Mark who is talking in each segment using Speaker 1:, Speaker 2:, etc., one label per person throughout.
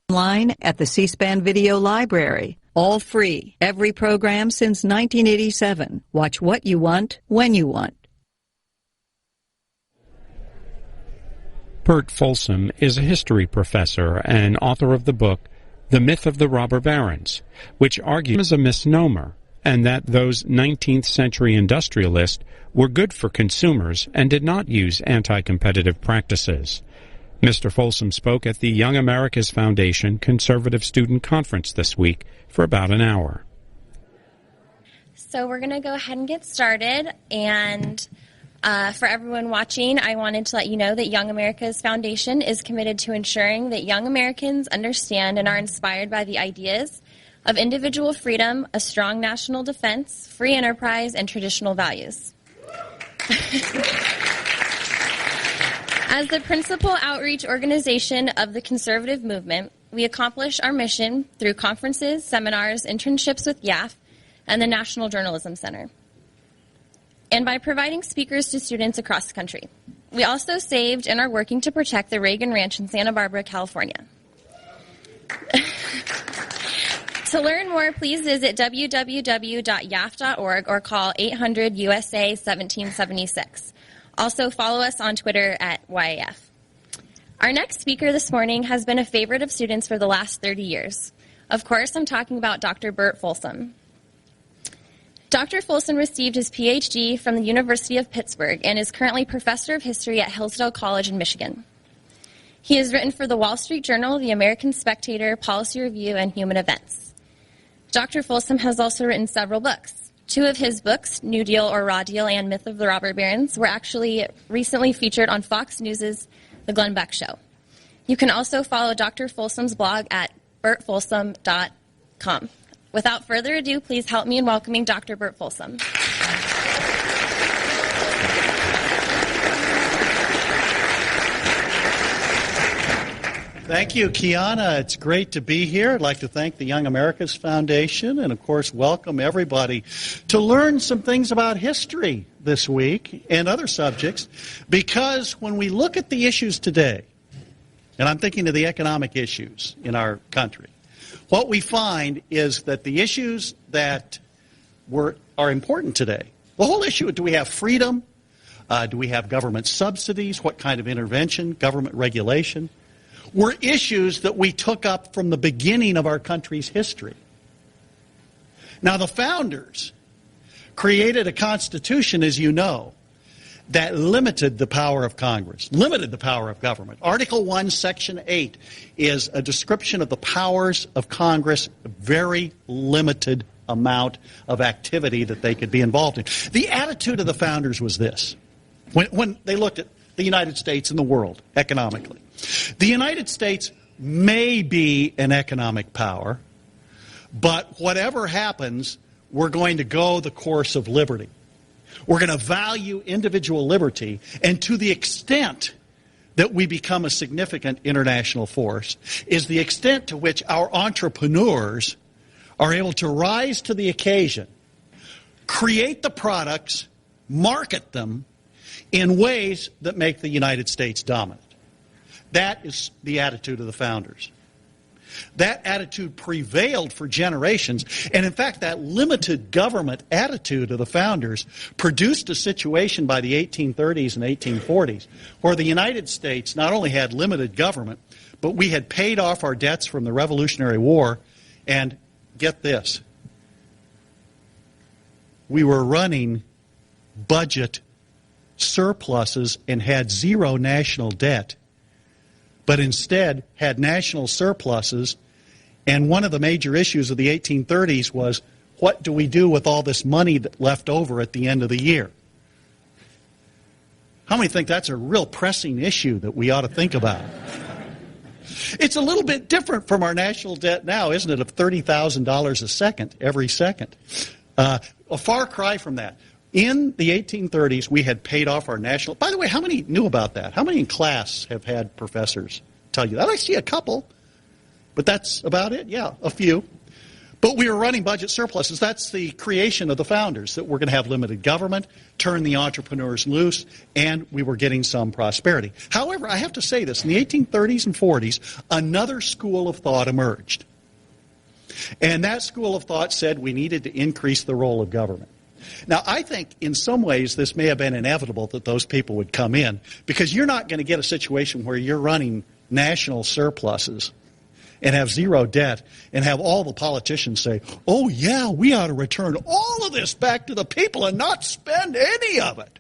Speaker 1: Online at the C-SPAN Video Library. All free. Every program since 1987. Watch what you want, when you want.
Speaker 2: Burt Folsom is a history professor and author of the book The Myth of the Robber Barons, which argues as a misnomer and that those 19th century industrialists were good for consumers and did not use anti-competitive practices. Mr. Folsom spoke at the Young America's Foundation Conservative Student Conference this week for about an hour.
Speaker 3: So we're going to go ahead and get started, and for everyone watching, I wanted to let you know that Young America's Foundation is committed to ensuring that young Americans understand and are inspired by the ideas of individual freedom, a strong national defense, free enterprise, and traditional values. As the principal outreach organization of the conservative movement, we accomplish our mission through conferences, seminars, internships with YAF, and the National Journalism Center, and by providing speakers to students across the country. We also saved and are working to protect the Reagan Ranch in Santa Barbara, California. To learn more, please visit www.yaf.org or call 800-USA-1776. Also, follow us on Twitter at YAF. Our next speaker this morning has been a favorite of students for the last 30 years. Of course, I'm talking about Dr. Burt Folsom. Dr. Folsom received his PhD from the University of Pittsburgh and is currently professor of history at Hillsdale College in Michigan. He has written for the Wall Street Journal, the American Spectator, Policy Review, and Human Events. Dr. Folsom has also written several books. Two of his books, New Deal or Raw Deal and Myth of the Robber Barons, were actually recently featured on Fox News' The Glenn Beck Show. You can also follow Dr. Folsom's blog at burtfolsom.com. Without further ado, please help me in welcoming Dr. Burt Folsom.
Speaker 4: Thank you, Kiana. It's great to be here. I'd like to thank the Young America's Foundation and, of course, welcome everybody to learn some things about history this week and other subjects, because when we look at the issues today, and I'm thinking of the economic issues in our country, what we find is that the issues that are important today, the whole issue, do we have freedom? Do we have government subsidies? What kind of intervention, government regulation? Were issues that we took up from the beginning of our country's history. Now, the founders created a constitution, as you know, that limited the power of Congress, limited the power of government. Article 1, Section 8 is a description of the powers of Congress, a very limited amount of activity that they could be involved in. The attitude of the founders was this, when they looked at the United States and the world economically. The United States may be an economic power, but whatever happens, we're going to go the course of liberty. We're going to value individual liberty, and to the extent that we become a significant international force is the extent to which our entrepreneurs are able to rise to the occasion, create the products, market them in ways that make the United States dominant. That is the attitude of the founders. That attitude prevailed for generations, and in fact that limited government attitude of the founders produced a situation by the 1830s and 1840s where the United States not only had limited government, but we had paid off our debts from the Revolutionary War, and get this, we were running budget surpluses and had zero national debt, but instead had national surpluses. And one of the major issues of the 1830s was, what do we do with all this money that left over at the end of the year? How many think that's a real pressing issue that we ought to think about? It's a little bit different from our national debt now, isn't it, of $30,000 a second, every second. A far cry from that. In the 1830s, we had paid off our national... By the way, how many knew about that? How many in class have had professors tell you that? I see a couple, but that's about it. Yeah, a few. But we were running budget surpluses. That's the creation of the founders, that we're going to have limited government, turn the entrepreneurs loose, and we were getting some prosperity. However, I have to say this, in the 1830s and 40s, another school of thought emerged. And that school of thought said we needed to increase the role of government. Now, I think in some ways this may have been inevitable that those people would come in, because you're not going to get a situation where you're running national surpluses and have zero debt and have all the politicians say, oh, yeah, we ought to return all of this back to the people and not spend any of it.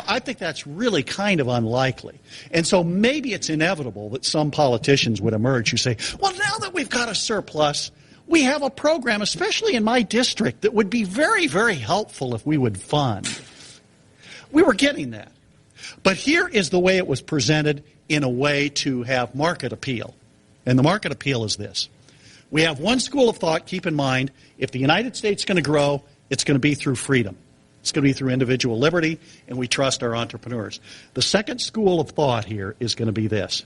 Speaker 4: I think that's really kind of unlikely. And so maybe it's inevitable that some politicians would emerge who say, well, now that we've got a surplus, we have a program, especially in my district, that would be very, very helpful if we would fund. We were getting that. But here is the way it was presented in a way to have market appeal. And the market appeal is this. We have one school of thought, keep in mind, if the United States is going to grow, it's going to be through freedom. It's going to be through individual liberty, and we trust our entrepreneurs. The second school of thought here is going to be this.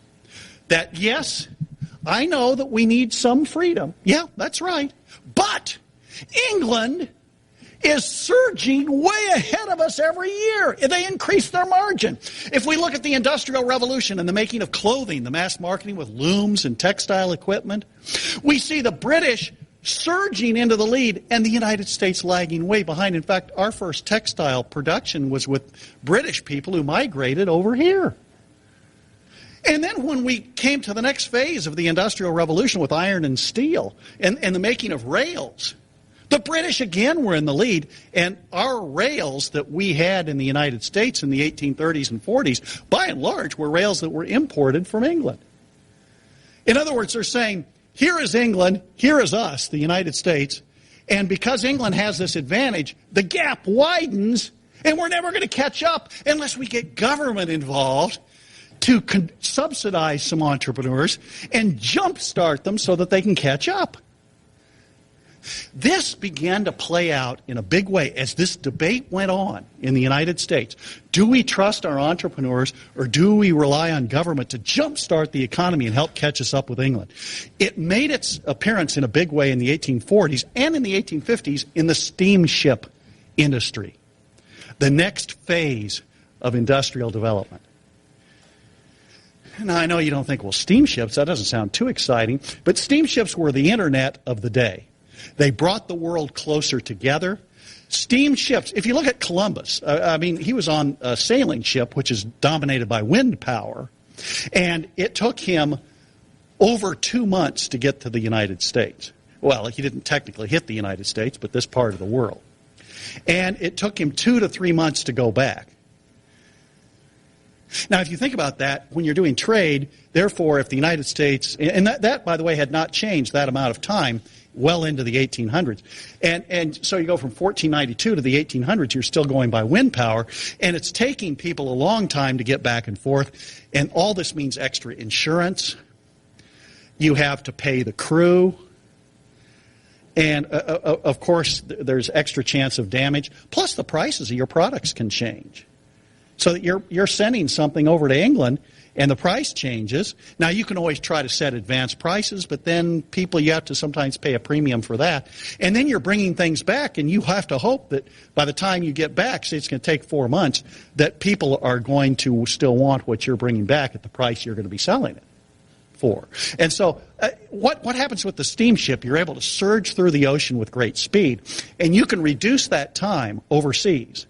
Speaker 4: That, yes, I know that we need some freedom. Yeah, that's right. But England is surging way ahead of us every year. They increase their margin. If we look at the Industrial Revolution and the making of clothing, the mass marketing with looms and textile equipment, we see the British surging into the lead and the United States lagging way behind. In fact, our first textile production was with British people who migrated over here. And then when we came to the next phase of the Industrial Revolution with iron and steel and the making of rails, the British again were in the lead, and our rails that we had in the United States in the 1830s and 40s, by and large, were rails that were imported from England. In other words, they're saying, here is England, here is us, the United States, and because England has this advantage, the gap widens, and we're never going to catch up unless we get government involved to subsidize some entrepreneurs and jumpstart them so that they can catch up. This began to play out in a big way as this debate went on in the United States. Do we trust our entrepreneurs, or do we rely on government to jumpstart the economy and help catch us up with England? It made its appearance in a big way in the 1840s and in the 1850s in the steamship industry, the next phase of industrial development. Now, I know you don't think, well, steamships, that doesn't sound too exciting, but steamships were the internet of the day. They brought the world closer together. Steamships, if you look at Columbus, he was on a sailing ship, which is dominated by wind power, and it took him over 2 months to get to the United States. Well, he didn't technically hit the United States, but this part of the world. And it took him 2 to 3 months to go back. Now, if you think about that, when you're doing trade, therefore, if the United States, and that by the way, had not changed that amount of time, well into the 1800s. And so you go from 1492 to the 1800s, you're still going by wind power, and it's taking people a long time to get back and forth, and all this means extra insurance. You have to pay the crew, and of course, there's extra chance of damage, plus the prices of your products can change. So that you're sending something over to England, and the price changes. Now, you can always try to set advanced prices, but then you have to sometimes pay a premium for that. And then you're bringing things back, and you have to hope that by the time you get back, say it's going to take 4 months, that people are going to still want what you're bringing back at the price you're going to be selling it for. And so what happens with the steamship? You're able to surge through the ocean with great speed, and you can reduce that time overseas.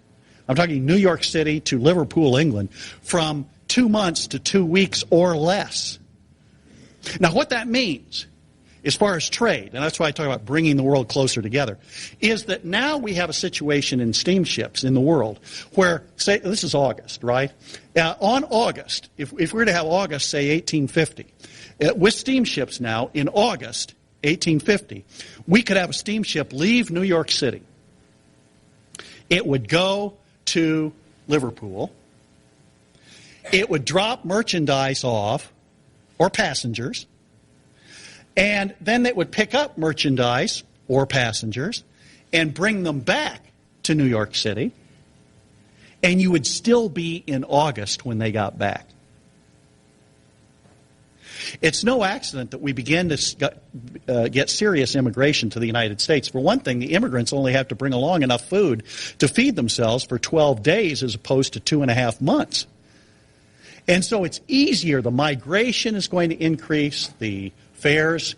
Speaker 4: I'm talking New York City to Liverpool, England, from 2 months to 2 weeks or less. Now, what that means, as far as trade, and that's why I talk about bringing the world closer together, is that now we have a situation in steamships in the world where, say, this is August, right? On August, if we were to have August, say, 1850, with steamships now, in August 1850, we could have a steamship leave New York City. It would go to Liverpool. It would drop merchandise off, or passengers, and then it would pick up merchandise or passengers and bring them back to New York City, and you would still be in August when they got back. It's no accident that we began to get serious immigration to the United States. For one thing, the immigrants only have to bring along enough food to feed themselves for 12 days as opposed to 2.5 months. And so it's easier. The migration is going to increase. The fares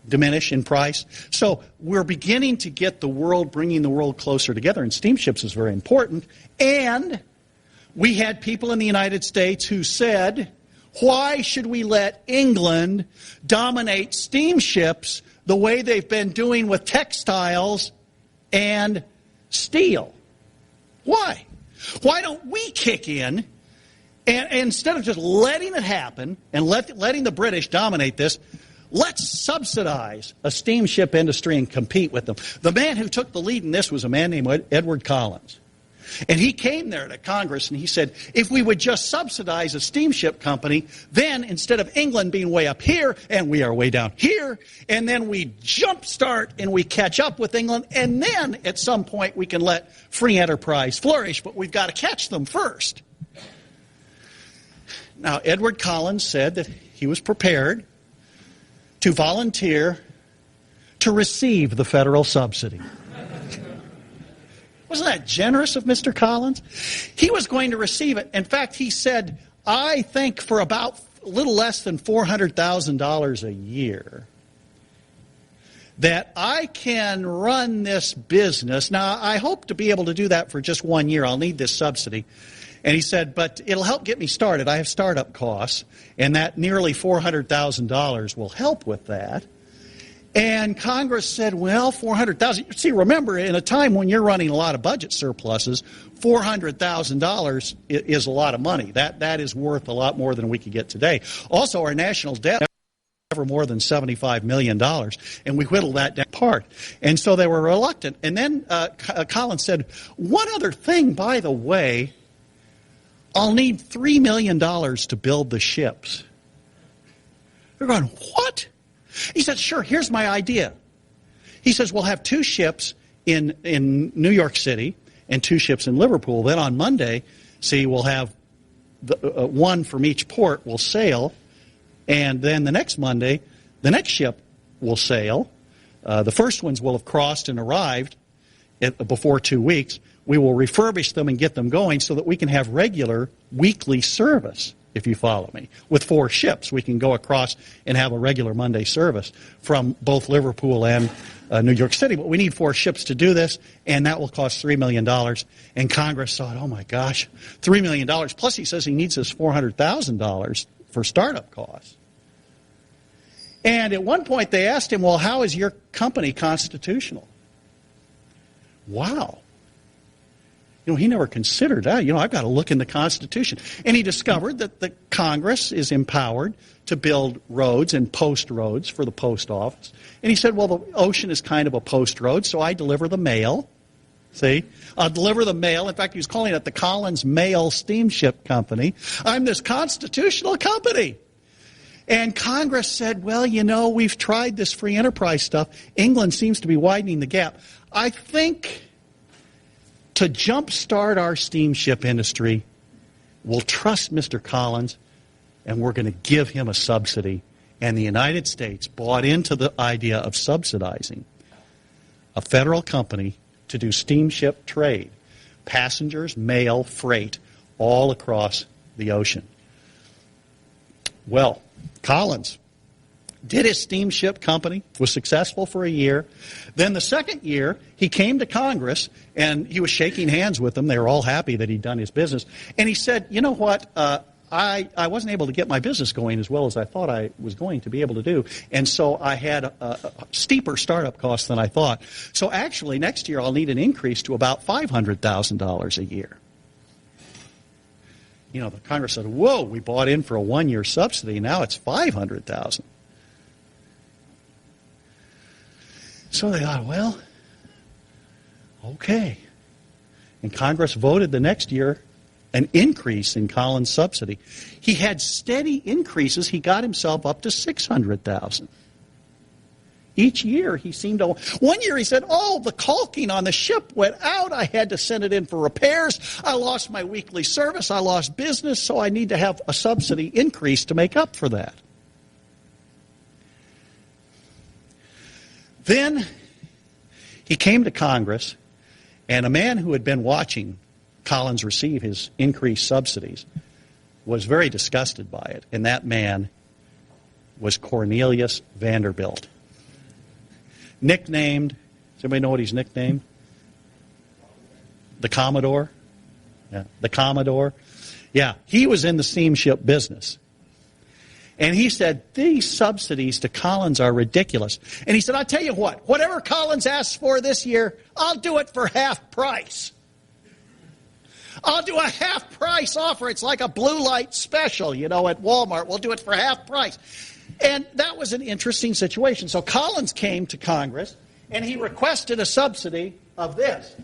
Speaker 4: diminish in price. So we're beginning to get the world, bringing the world closer together, and steamships is very important. And we had people in the United States who said, why should we let England dominate steamships the way they've been doing with textiles and steel? Why? Why don't we kick in and instead of just letting it happen and letting the British dominate this, let's subsidize a steamship industry and compete with them. The man who took the lead in this was a man named Edward Collins. And he came there to Congress and he said, if we would just subsidize a steamship company, then instead of England being way up here and we are way down here, and then we jumpstart and we catch up with England, and then at some point we can let free enterprise flourish, but we've got to catch them first. Now, Edward Collins said that he was prepared to volunteer to receive the federal subsidy. Wasn't that generous of Mr. Collins? He was going to receive it. In fact, he said, I think for about a little less than $400,000 a year, that I can run this business. Now, I hope to be able to do that for just 1 year. I'll need this subsidy. And he said, but it'll help get me started. I have startup costs, and that nearly $400,000 will help with that. And Congress said, well, $400,000. See, remember, in a time when you're running a lot of budget surpluses, $400,000 is a lot of money. That is worth a lot more than we could get today. Also, our national debt never more than $75 million, and we whittled that down part. And so they were reluctant. And then Collins said, one other thing, by the way, I'll need $3 million to build the ships. They're going, what? He said, sure, here's my idea. He says, we'll have 2 ships in New York City and 2 ships in Liverpool. Then on Monday, see, we'll have one from each port will sail. And then the next Monday, the next ship will sail. The first ones will have crossed and arrived before 2 weeks. We will refurbish them and get them going so that we can have regular weekly service. If you follow me. With 4 ships, we can go across and have a regular Monday service from both Liverpool and New York City. But we need 4 ships to do this, and that will cost $3 million. And Congress thought, oh my gosh, $3 million. Plus he says he needs this $400,000 for startup costs. And at one point they asked him, well, how is your company constitutional? Wow. You know, he never considered that. You know, I've got to look in the Constitution. And he discovered that the Congress is empowered to build roads and post roads for the post office. And he said, well, the ocean is kind of a post road, so I deliver the mail. See? I'll deliver the mail. In fact, he was calling it the Collins Mail Steamship Company. I'm this constitutional company. And Congress said, well, you know, we've tried this free enterprise stuff. England seems to be widening the gap. I think to jumpstart our steamship industry, we'll trust Mr. Collins, and we're going to give him a subsidy. And the United States bought into the idea of subsidizing a federal company to do steamship trade, passengers, mail, freight, all across the ocean. Well, Collins did his steamship company, was successful for a year. Then the second year, he came to Congress, and he was shaking hands with them. They were all happy that he'd done his business. And he said, you know what, I wasn't able to get my business going as well as I thought I was going to be able to do. And so I had a steeper startup cost than I thought. So actually, next year, I'll need an increase to about $500,000 a year. You know, the Congress said, whoa, we bought in for a 1-year subsidy. Now it's $500,000. So they thought, well, okay. And Congress voted the next year an increase in Collins' subsidy. He had steady increases. He got himself up to $600,000. Each year he seemed to... One year he said, oh, the caulking on the ship went out. I had to send it in for repairs. I lost my weekly service. I lost business, so I need to have a subsidy increase to make up for that. Then he came to Congress, and a man who had been watching Collins receive his increased subsidies was very disgusted by it, and that man was Cornelius Vanderbilt. Nicknamed, does anybody know what he's nicknamed? The Commodore? Yeah, the Commodore. Yeah, he was in the steamship business. And he said, these subsidies to Collins are ridiculous. And he said, I'll tell you what, whatever Collins asks for this year, I'll do it for half price. I'll do a half price offer. It's like a blue light special, at Walmart. We'll do it for half price. And that was an interesting situation. So Collins came to Congress, and he requested a subsidy of this.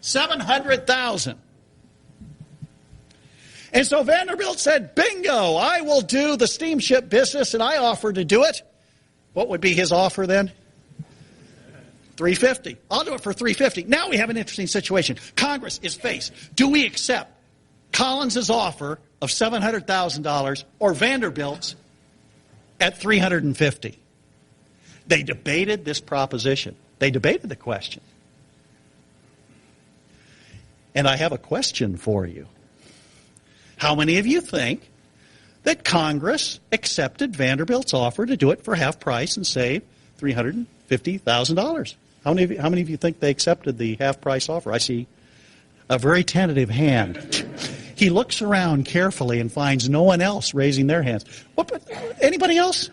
Speaker 4: $700,000. And so Vanderbilt said, bingo, I will do the steamship business, and I offer to do it. What would be his offer then? $350. I'll do it for $350. Now we have an interesting situation. Congress is faced. Do we accept Collins' offer of $700,000 or Vanderbilt's at $350? They debated this proposition. They debated the question. And I have a question for you. How many of you think that Congress accepted Vanderbilt's offer to do it for half price and save $350,000? How many of you think they accepted the half price offer? I see a very tentative hand. He looks around carefully and finds no one else raising their hands. What? Anybody else?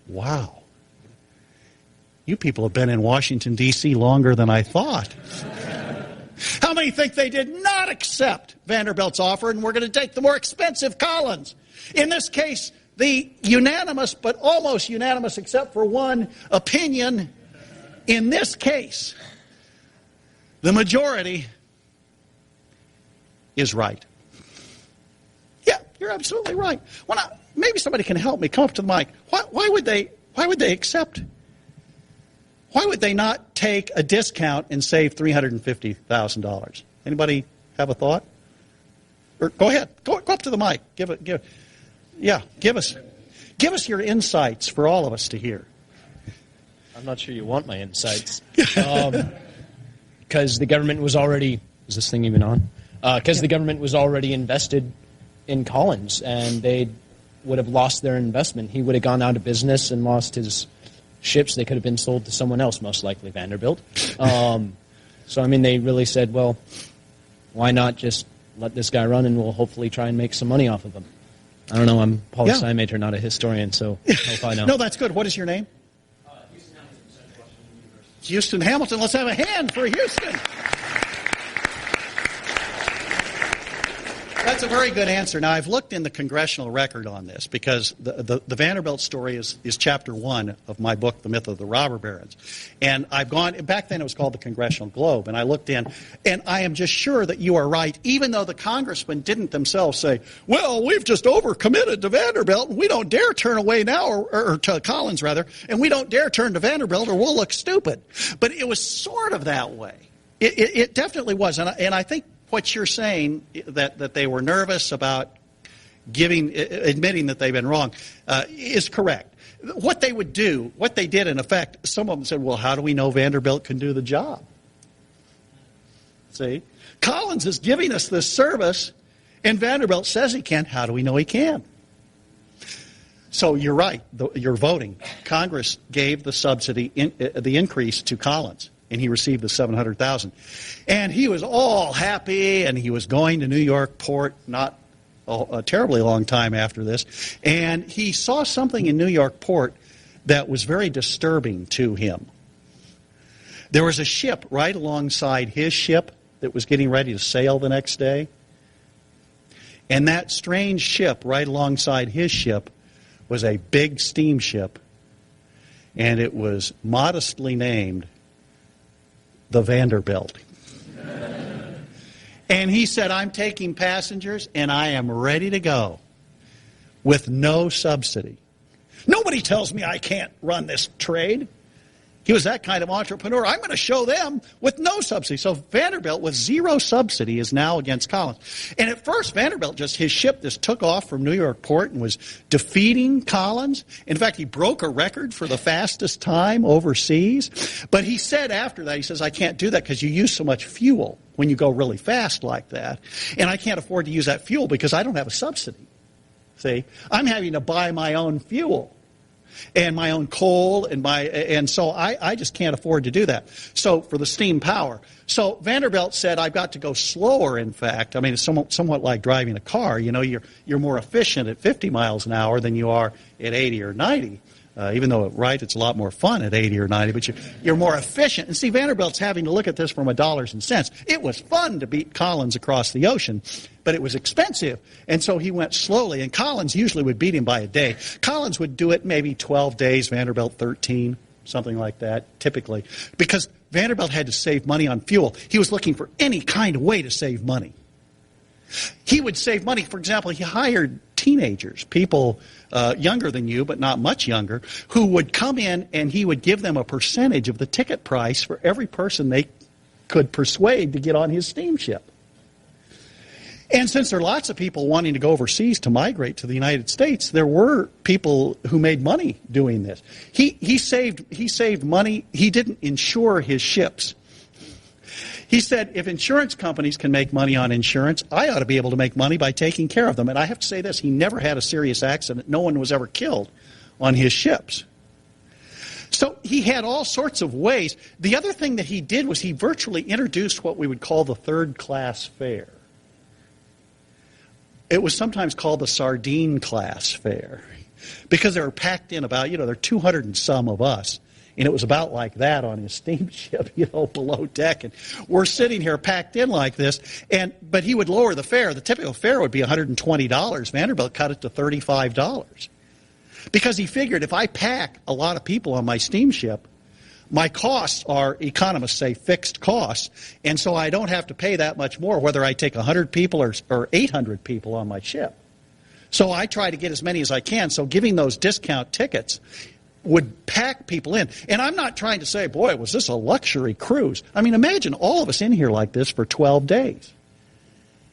Speaker 4: Wow. You people have been in Washington, D.C. longer than I thought. How many think they did not accept Vanderbilt's offer and we're going to take the more expensive Collins? In this case, the unanimous, but almost unanimous except for one opinion, in this case, the majority is right. Yeah, you're absolutely right. Well, now, maybe somebody can help me. Come up to the mic. Why would they accept? Why would they not take a discount and save $350,000? Anybody have a thought? Or go ahead. Go up to the mic. Give us your insights for all of us to hear.
Speaker 5: I'm not sure you want my insights. Because the government was already... Is this thing even on? Because the government was already invested in Collins, and they would have lost their investment. He would have gone out of business and lost his ships. They could have been sold to someone else, most likely Vanderbilt. So, they really said, well, why not just let this guy run and we'll hopefully try and make some money off of him. I don't know. I'm a poli-sci major, not a historian, so I hope I know.
Speaker 4: No, that's good. What is your name?
Speaker 5: Houston Hamilton, Central Washington University.
Speaker 4: Houston Hamilton. Let's have a hand for Houston. That's a very good answer. Now, I've looked in the congressional record on this because the Vanderbilt story is chapter 1 of my book, The Myth of the Robber Barons. And I've gone, back then it was called the Congressional Globe, and I looked in, and I am just sure that you are right, even though the congressmen didn't themselves say, well, we've just overcommitted to Vanderbilt, and we don't dare turn away now, or to Collins, rather, and we don't dare turn to Vanderbilt or we'll look stupid. But it was sort of that way. It definitely was, and I think what you're saying, that they were nervous about admitting that they've been wrong, is correct. What they would do, what they did in effect, some of them said, well, how do we know Vanderbilt can do the job? See? Collins is giving us this service, and Vanderbilt says he can. How do we know he can? So you're right. You're voting. Congress gave the subsidy, the increase to Collins, and he received the $700,000. And he was all happy, and he was going to New York Port not a terribly long time after this. And he saw something in New York Port that was very disturbing to him. There was a ship right alongside his ship that was getting ready to sail the next day. And that strange ship right alongside his ship was a big steamship, and it was modestly named the Vanderbilt. And he said, I'm taking passengers, and I am ready to go with no subsidy. Nobody tells me I can't run this trade. He was that kind of entrepreneur. I'm going to show them with no subsidy. So Vanderbilt with zero subsidy is now against Collins. And at first, Vanderbilt his ship just took off from New York port and was defeating Collins. In fact, he broke a record for the fastest time overseas. But he said after that, he says, I can't do that because you use so much fuel when you go really fast like that. And I can't afford to use that fuel because I don't have a subsidy. See, I'm having to buy my own fuel and my own coal, and so I just can't afford to do that. So for the steam power. So Vanderbilt said, I've got to go slower, in fact. I mean, it's somewhat like driving a car. You know, you're more efficient at 50 miles an hour than you are at 80 or 90. Even though, right, it's a lot more fun at 80 or 90, but you're more efficient. And see, Vanderbilt's having to look at this from a dollars and cents. It was fun to beat Collins across the ocean, but it was expensive. And so he went slowly, and Collins usually would beat him by a day. Collins would do it maybe 12 days, Vanderbilt 13, something like that, typically, because Vanderbilt had to save money on fuel. He was looking for any kind of way to save money. He would save money. For example, he hired teenagers, people younger than you, but not much younger, who would come in and he would give them a percentage of the ticket price for every person they could persuade to get on his steamship. And since there are lots of people wanting to go overseas to migrate to the United States, there were people who made money doing this. He saved money. He didn't insure his ships. He said, if insurance companies can make money on insurance, I ought to be able to make money by taking care of them. And I have to say this, he never had a serious accident. No one was ever killed on his ships. So he had all sorts of ways. The other thing that he did was he virtually introduced what we would call the third-class fare. It was sometimes called the sardine class fare because they were packed in about, there are 200 and some of us. And it was about like that on his steamship, below deck. And we're sitting here packed in like this. But he would lower the fare. The typical fare would be $120. Vanderbilt cut it to $35. Because he figured if I pack a lot of people on my steamship, my costs are, economists say, fixed costs. And so I don't have to pay that much more whether I take 100 people or 800 people on my ship. So I try to get as many as I can. So giving those discount tickets would pack people in. And I'm not trying to say, boy, was this a luxury cruise. I mean, imagine all of us in here like this for 12 days.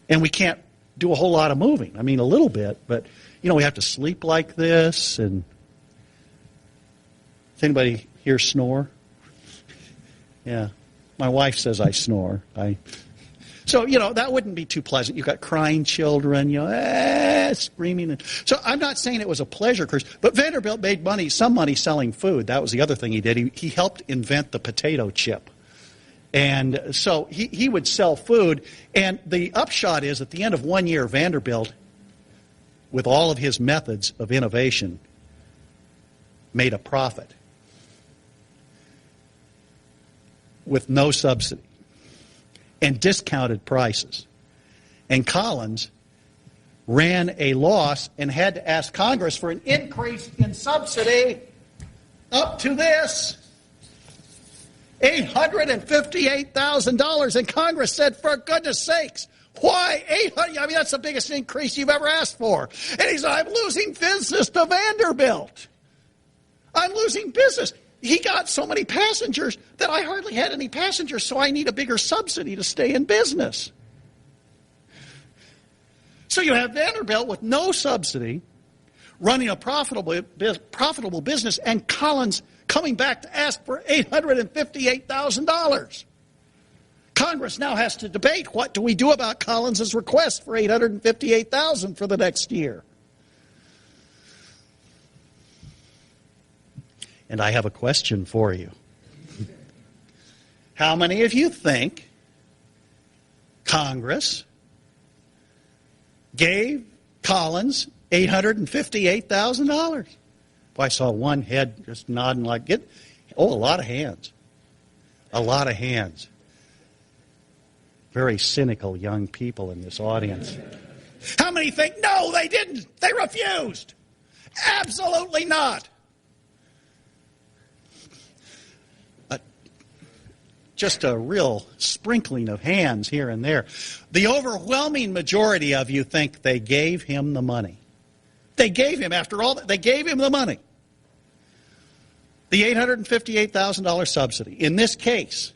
Speaker 4: And we can't do a whole lot of moving. I mean, a little bit, but, we have to sleep like this. And does anybody here snore? Yeah. My wife says I snore. So, that wouldn't be too pleasant. You've got crying children, screaming. So I'm not saying it was a pleasure cruise, but Vanderbilt made some money selling food. That was the other thing he did. He helped invent the potato chip. And so he would sell food. And the upshot is, at the end of 1 year, Vanderbilt, with all of his methods of innovation, made a profit with no subsidy and discounted prices. And Collins ran a loss and had to ask Congress for an increase in subsidy up to this $858,000. And Congress said, for goodness sakes, why $800? I mean, that's the biggest increase you've ever asked for. And he said, I'm losing business to Vanderbilt. I'm losing business. He got so many passengers that I hardly had any passengers, so I need a bigger subsidy to stay in business. So you have Vanderbilt with no subsidy, running a profitable business, and Collins coming back to ask for $858,000. Congress now has to debate, what do we do about Collins' request for $858,000 for the next year? And I have a question for you. How many of you think Congress gave Collins $858,000? I saw one head just nodding like it. Oh, a lot of hands. A lot of hands. Very cynical young people in this audience. How many think, no, they didn't. They refused. Absolutely not. Just a real sprinkling of hands here and there. The overwhelming majority of you think they gave him the money. They gave him, after all, they gave him the money. The $858,000 subsidy. In this case,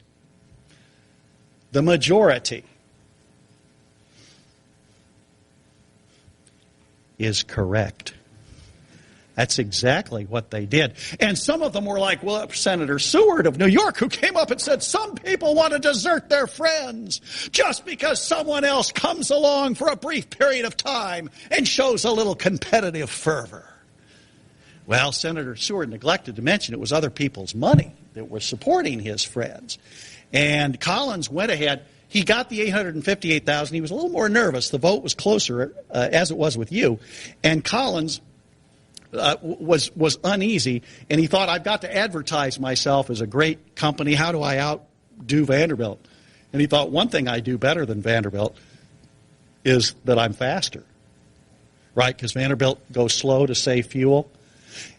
Speaker 4: the majority is correct. That's exactly what they did. And some of them were like, well, Senator Seward of New York, who came up and said some people want to desert their friends just because someone else comes along for a brief period of time and shows a little competitive fervor. Well, Senator Seward neglected to mention it was other people's money that was supporting his friends. And Collins went ahead. He got the $858,000. He was a little more nervous. The vote was closer, as it was with you. And Collins was uneasy, and he thought, I've got to advertise myself as a great company. How do I outdo Vanderbilt? And he thought, one thing I do better than Vanderbilt is that I'm faster, right? Because Vanderbilt goes slow to save fuel.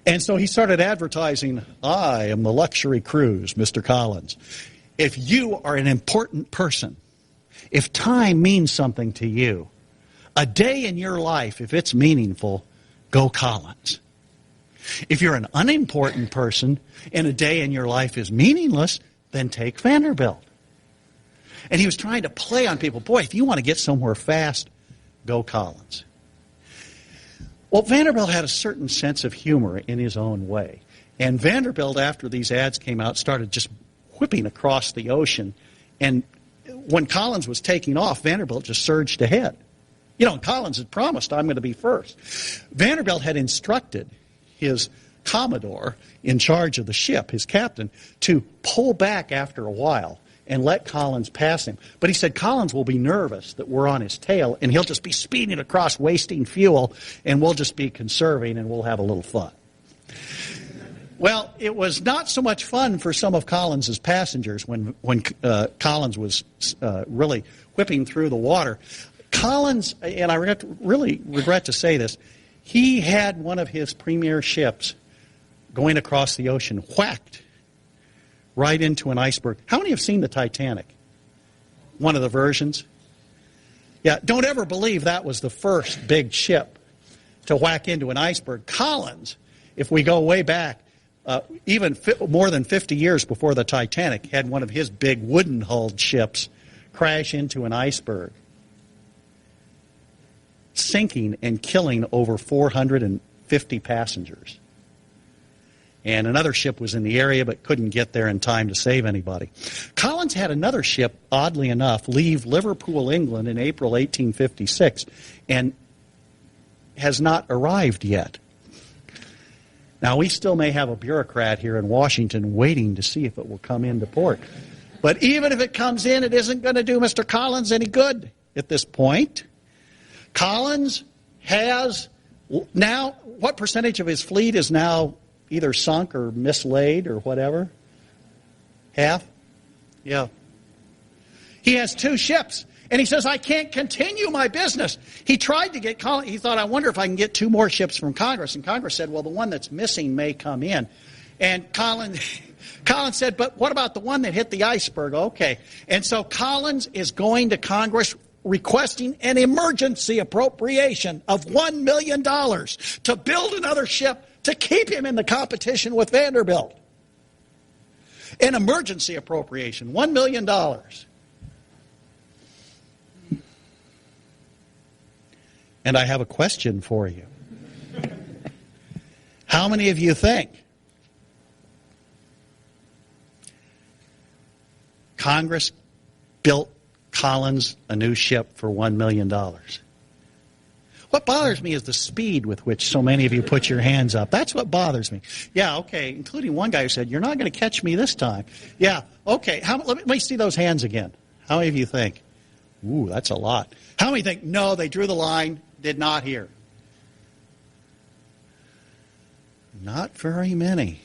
Speaker 4: And so he started advertising, I am the luxury cruise, Mr. Collins. If you are an important person, if time means something to you, a day in your life, if it's meaningful, go Collins. If you're an unimportant person and a day in your life is meaningless, then take Vanderbilt. And he was trying to play on people. Boy, if you want to get somewhere fast, go Collins. Well, Vanderbilt had a certain sense of humor in his own way. And Vanderbilt, after these ads came out, started just whipping across the ocean. And when Collins was taking off, Vanderbilt just surged ahead. You know, Collins had promised, I'm going to be first. Vanderbilt had instructed his commodore in charge of the ship, his captain, to pull back after a while and let Collins pass him. But he said Collins will be nervous that we're on his tail, and he'll just be speeding across, wasting fuel, and we'll just be conserving, and we'll have a little fun. Well, it was not so much fun for some of Collins's passengers when Collins was really whipping through the water. Collins, and I really regret to say this, he had one of his premier ships going across the ocean whacked right into an iceberg. How many have seen the Titanic? One of the versions? Yeah, don't ever believe that was the first big ship to whack into an iceberg. Collins, if we go way back, even more than 50 years before the Titanic, had one of his big wooden-hulled ships crash into an iceberg, sinking and killing over 450 passengers. And another ship was in the area but couldn't get there in time to save anybody. Collins had another ship, oddly enough, leave Liverpool, England in April 1856 and has not arrived yet. Now, we still may have a bureaucrat here in Washington waiting to see if it will come into port. But even if it comes in, it isn't going to do Mr. Collins any good at this point. Collins has now, what percentage of his fleet is now either sunk or mislaid or whatever? Half? Yeah. He has 2 ships, and he says, I can't continue my business. He tried to get Collins. He thought, I wonder if I can get 2 more ships from Congress. And Congress said, well, the one that's missing may come in. And Collins said, but what about the one that hit the iceberg? Okay. And so Collins is going to Congress requesting an emergency appropriation of $1 million to build another ship to keep him in the competition with Vanderbilt. An emergency appropriation, $1 million. And I have a question for you. How many of you think Congress built Collins a new ship for $1 million? What bothers me is the speed with which so many of you put your hands up. That's what bothers me. Yeah, okay, including one guy who said, you're not going to catch me this time. Yeah, okay, let me see those hands again. How many of you think, ooh, that's a lot? How many think, no, they drew the line, did not hear? Not very many.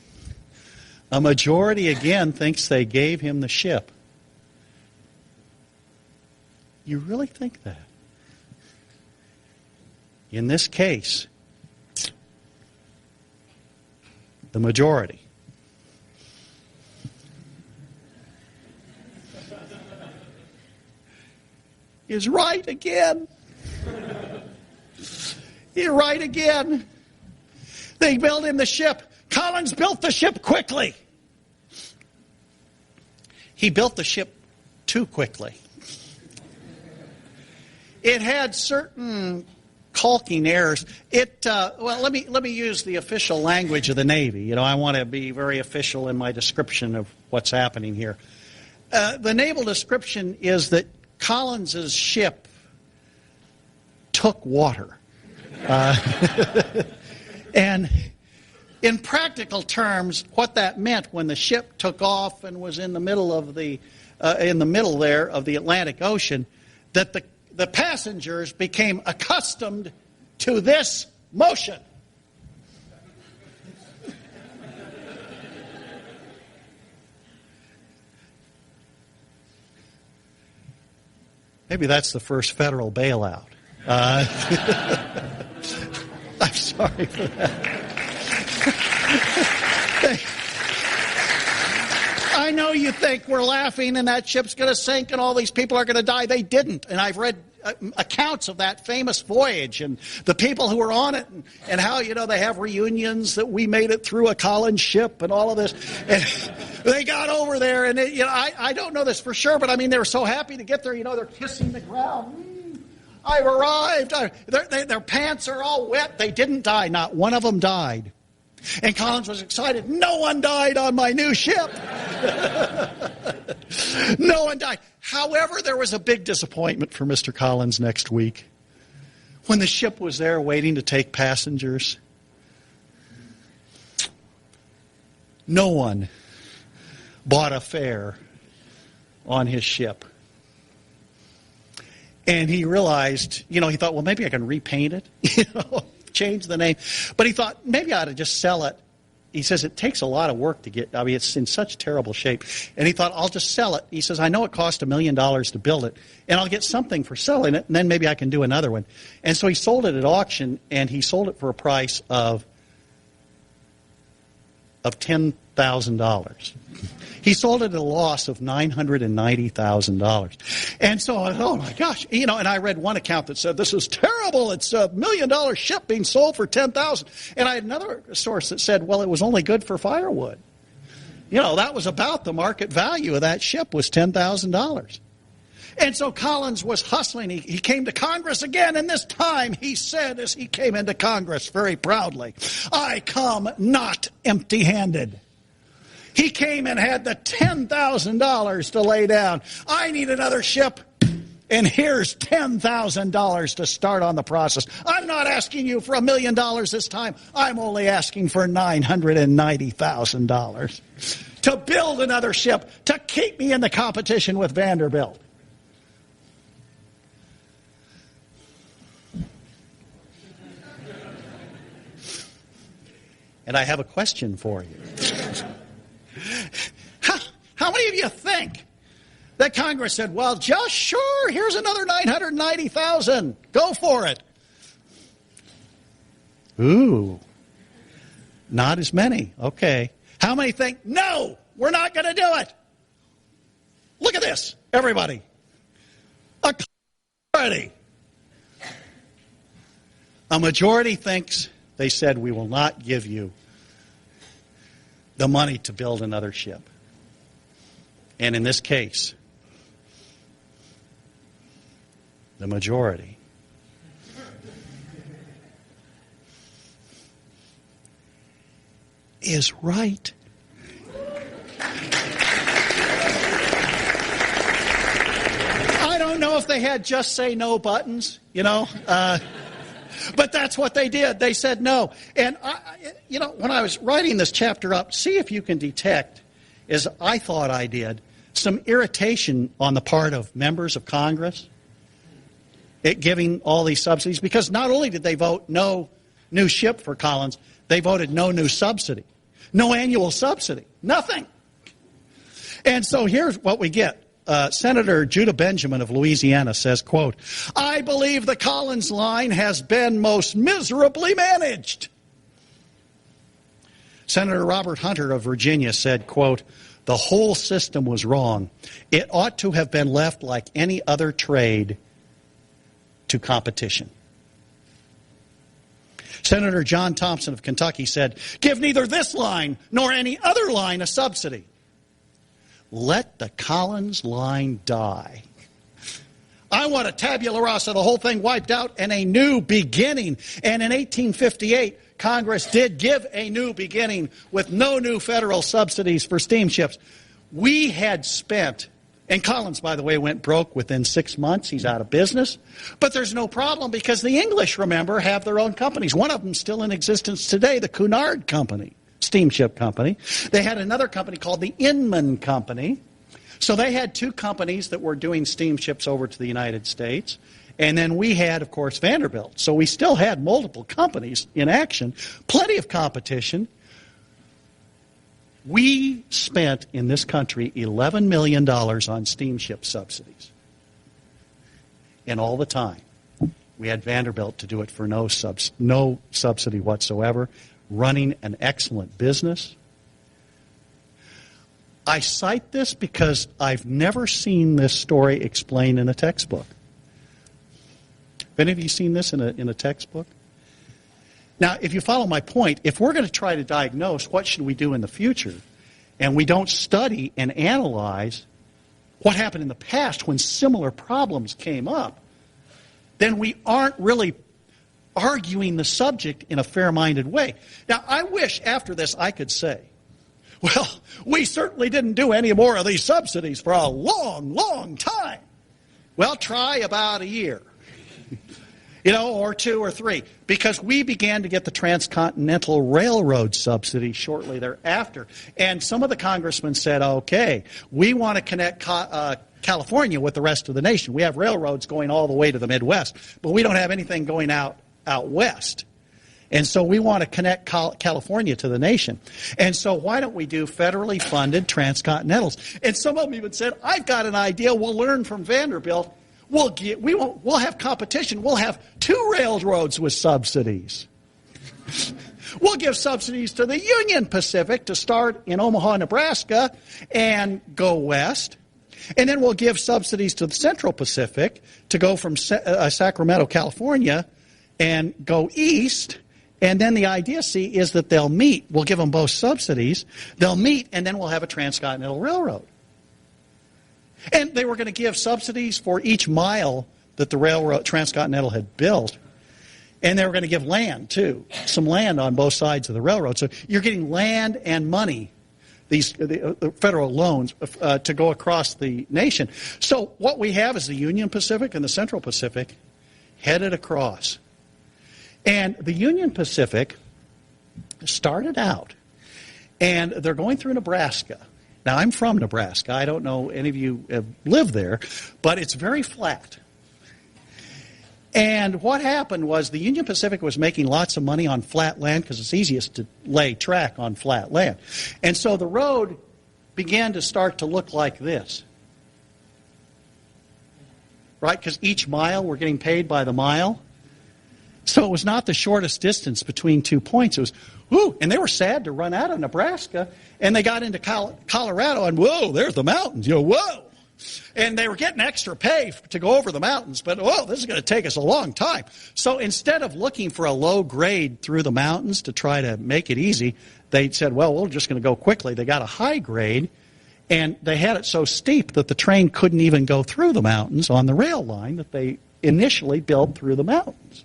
Speaker 4: A majority, again, thinks they gave him the ship. You really think that? In this case, the majority is right again. You're right again. They built him the ship. Collins built the ship quickly. He built the ship too quickly. It had certain caulking errors. Let me use the official language of the Navy. You know, I want to be very official in my description of what's happening here. The naval description is that Collins's ship took water. And in practical terms, what that meant when the ship took off and was in the middle of the there of the Atlantic Ocean, that the passengers became accustomed to this motion. Maybe that's the first federal bailout. I'm sorry for that. I know you think we're laughing and that ship's going to sink and all these people are going to die. They didn't. And I've read accounts of that famous voyage and the people who were on it and how, you know, they have reunions that we made it through a Collins ship and all of this. And they got over there and, I don't know this for sure, but I mean, they were so happy to get there. You know, they're kissing the ground. I've arrived. Their pants are all wet. They didn't die. Not one of them died. And Collins was excited. No one died on my new ship. No one died. However, there was a big disappointment for Mr. Collins next week. When the ship was there waiting to take passengers, no one bought a fare on his ship. And he realized, he thought, well, maybe I can repaint it, change the name. But he thought, maybe I ought to just sell it. He says it takes a lot of work to get, it's in such terrible shape. And he thought, I'll just sell it. He says, I know it cost $1 million to build it, and I'll get something for selling it, and then maybe I can do another one. And so he sold it at auction, and he sold it for a price of $10,000. He sold it at a loss of $990,000. And so, oh my gosh, and I read one account that said, this is terrible. It's $1 million ship being sold for $10,000. And I had another source that said, well, it was only good for firewood. That was about the market value of that ship was $10,000. And so Collins was hustling. He came to Congress again, and this time he said, as he came into Congress very proudly, I come not empty-handed. He came and had the $10,000 to lay down. I need another ship, and here's $10,000 to start on the process. I'm not asking you for $1 million this time. I'm only asking for $990,000 to build another ship to keep me in the competition with Vanderbilt. And I have a question for you. How many of you think that Congress said, well, just sure, here's another $990,000. Go for it. Ooh, not as many. Okay. How many think, no, we're not going to do it? Look at this, everybody. A majority thinks, they said, we will not give you the money to build another ship. And in this case, the majority is right. I don't know if they had just say no buttons, but that's what they did. They said no. And, when I was writing this chapter up, see if you can detect, as I thought I did, some irritation on the part of members of Congress at giving all these subsidies. Because not only did they vote no new ship for Collins, they voted no new subsidy. No annual subsidy. Nothing. And so here's what we get. Senator Judah Benjamin of Louisiana says, quote, I believe the Collins line has been most miserably managed. Senator Robert Hunter of Virginia said, quote, the whole system was wrong. It ought to have been left like any other trade to competition. Senator John Thompson of Kentucky said, "Give neither this line nor any other line a subsidy. Let the Collins line die. I want a tabula rasa, the whole thing wiped out, and a new beginning." And in 1858, Congress did give a new beginning with no new federal subsidies for steamships. We had spent, and Collins, by the way, went broke within 6 months. He's out of business. But there's no problem because the English, remember, have their own companies. One of them still in existence today, the Cunard Company, steamship company. They had another company called the Inman Company. So they had two companies that were doing steamships over to the United States. And then we had, of course, Vanderbilt. So we still had multiple companies in action, plenty of competition. We spent in this country $11 million on steamship subsidies. And all the time, we had Vanderbilt to do it for no subsidy whatsoever, running an excellent business. I cite this because I've never seen this story explained in a textbook. Have any of you seen this in a textbook? Now, if you follow my point, if we're going to try to diagnose what should we do in the future, and we don't study and analyze what happened in the past when similar problems came up, then we aren't really arguing the subject in a fair-minded way. Now, I wish after this I could say, well, we certainly didn't do any more of these subsidies for a long, long time. Well, try about a year. Or 2 or 3, because we began to get the Transcontinental Railroad subsidy shortly thereafter. And some of the congressmen said, okay, we want to connect California with the rest of the nation. We have railroads going all the way to the Midwest, but we don't have anything going out west. And so we want to connect California to the nation. And so why don't we do federally funded transcontinentals? And some of them even said, I've got an idea, we'll learn from Vanderbilt. We'll have competition. We'll have 2 railroads with subsidies. We'll give subsidies to the Union Pacific to start in Omaha, Nebraska, and go west. And then we'll give subsidies to the Central Pacific to go from Sacramento, California, and go east. And then the idea, is that they'll meet. We'll give them both subsidies. They'll meet, and then we'll have a transcontinental railroad. And they were going to give subsidies for each mile that the railroad Transcontinental had built. And they were going to give land, too, some land on both sides of the railroad. So you're getting land and money, the federal loans, to go across the nation. So what we have is the Union Pacific and the Central Pacific headed across. And the Union Pacific started out, and they're going through Nebraska. Now, I'm from Nebraska. I don't know any of you have lived there, but it's very flat. And what happened was the Union Pacific was making lots of money on flat land because it's easiest to lay track on flat land. And so the road began to start to look like this. Right? Because each mile, we're getting paid by the mile. So it was not the shortest distance between 2 points. It was, and they were sad to run out of Nebraska. And they got into Colorado, and whoa, there's the mountains. Whoa. And they were getting extra pay to go over the mountains, but this is going to take us a long time. So instead of looking for a low grade through the mountains to try to make it easy, they said, well, we're just going to go quickly. They got a high grade, and they had it so steep that the train couldn't even go through the mountains on the rail line that they initially built through the mountains.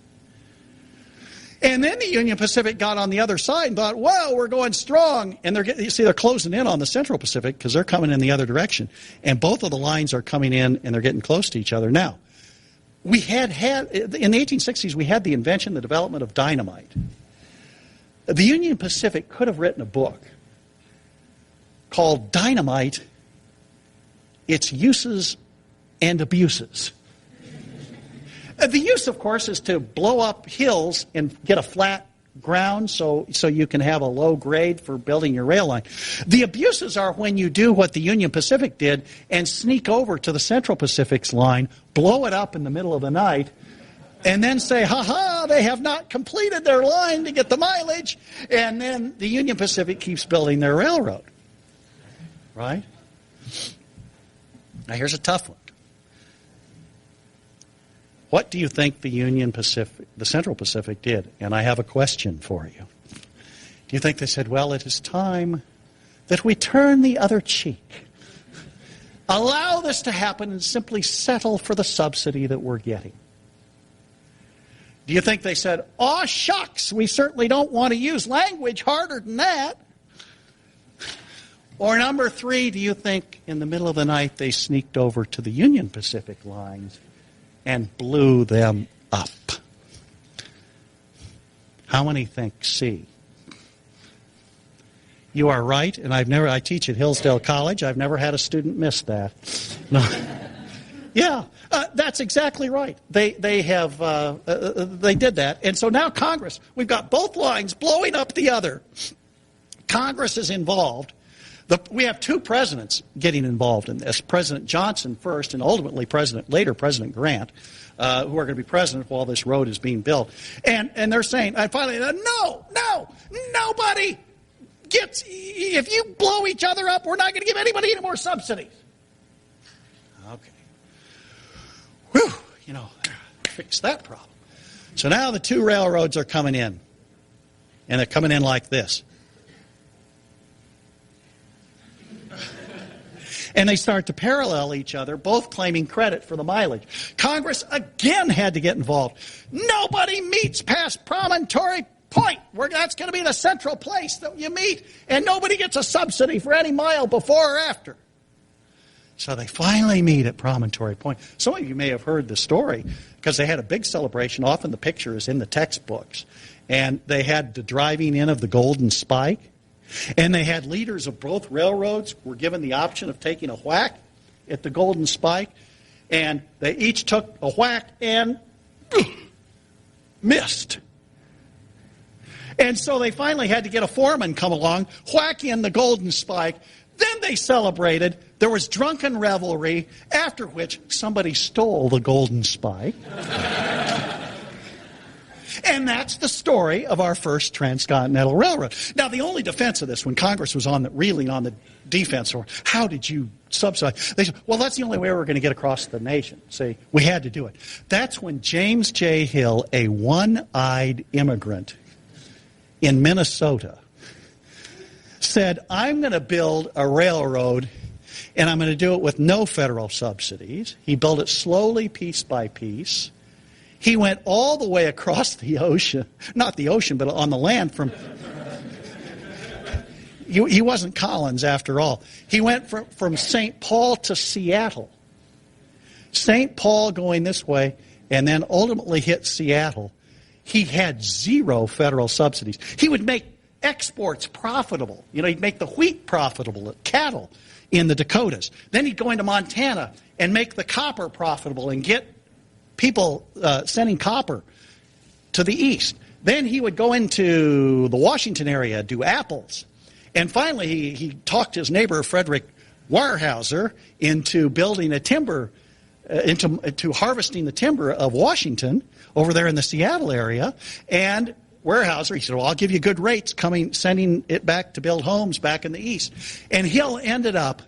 Speaker 4: And then the Union Pacific got on the other side and thought, well, we're going strong. And they're closing in on the Central Pacific because they're coming in the other direction. And both of the lines are coming in and they're getting close to each other. Now, we had in the 1860s, we had the invention, the development of dynamite. The Union Pacific could have written a book called Dynamite, Its Uses and Abuses. The use, of course, is to blow up hills and get a flat ground so you can have a low grade for building your rail line. The abuses are when you do what the Union Pacific did and sneak over to the Central Pacific's line, blow it up in the middle of the night, and then say, ha-ha, they have not completed their line to get the mileage, and then the Union Pacific keeps building their railroad. Right? Now here's a tough one. What do you think the Central Pacific did? And I have a question for you. Do you think they said, well, it is time that we turn the other cheek, allow this to happen, and simply settle for the subsidy that we're getting? Do you think they said, aw, shucks, we certainly don't want to use language harder than that? Or number three, do you think in the middle of the night they sneaked over to the Union Pacific lines and blew them up? How many think C? You are right, and I teach at Hillsdale College. I've never had a student miss that. No. Yeah, that's exactly right. They did that, and so now Congress, we've got both lines blowing up the other. Congress is involved. We have two presidents getting involved in this: President Johnson first, and ultimately later President Grant, who are going to be president while this road is being built. And they're saying, finally, no, nobody gets. If you blow each other up, we're not going to give anybody any more subsidies. Okay. Whew, fix that problem. So now the two railroads are coming in, and they're coming in like this. And they start to parallel each other, both claiming credit for the mileage. Congress again had to get involved. Nobody meets past Promontory Point. That's going to be the central place that you meet. And nobody gets a subsidy for any mile before or after. So they finally meet at Promontory Point. Some of you may have heard the story because they had a big celebration. Often the picture is in the textbooks. And they had the driving in of the Golden Spike. And they had leaders of both railroads were given the option of taking a whack at the Golden Spike. And they each took a whack and missed. And so they finally had to get a foreman come along, whack in the Golden Spike. Then they celebrated. There was drunken revelry, after which somebody stole the Golden Spike. And that's the story of our first transcontinental railroad. Now, the only defense of this, when Congress was reeling on the defense, or how did you subsidize? They said, well, that's the only way we're going to get across the nation. See, we had to do it. That's when James J. Hill, a one-eyed immigrant in Minnesota, said, I'm going to build a railroad, and I'm going to do it with no federal subsidies. He built it slowly, piece by piece. He went all the way across the ocean, not the ocean, but on the land from... He wasn't Collins, after all. He went from St. Paul to Seattle. St. Paul going this way, and then ultimately hit Seattle. He had zero federal subsidies. He would make exports profitable. He'd make the wheat profitable, cattle in the Dakotas. Then he'd go into Montana and make the copper profitable and get people sending copper to the east. Then he would go into the Washington area, do apples. And finally, he talked his neighbor, Frederick Weyerhaeuser, into building a timber, into harvesting the timber of Washington over there in the Seattle area. And Weyerhaeuser, he said, well, I'll give you good rates sending it back to build homes back in the east. And Hill ended up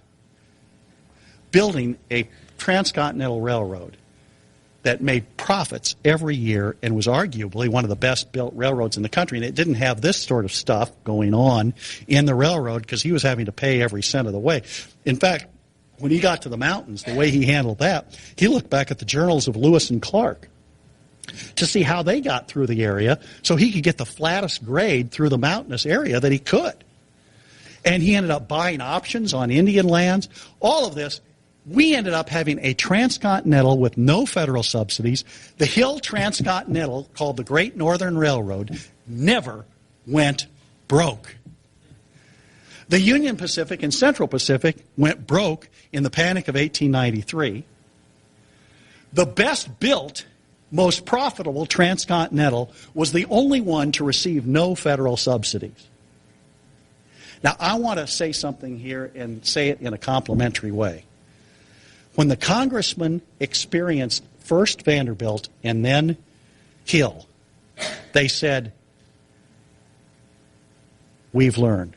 Speaker 4: building a transcontinental railroad that made profits every year and was arguably one of the best built railroads in the country. And it didn't have this sort of stuff going on in the railroad because he was having to pay every cent of the way. In fact, when he got to the mountains, the way he handled that, he looked back at the journals of Lewis and Clark to see how they got through the area so he could get the flattest grade through the mountainous area that he could. And he ended up buying options on Indian lands. All of this. We ended up having a transcontinental with no federal subsidies. The Hill Transcontinental, called the Great Northern Railroad, never went broke. The Union Pacific and Central Pacific went broke in the Panic of 1893. The best built, most profitable transcontinental was the only one to receive no federal subsidies. Now, I want to say something here and say it in a complimentary way. When the congressman experienced first Vanderbilt and then Hill, they said, we've learned.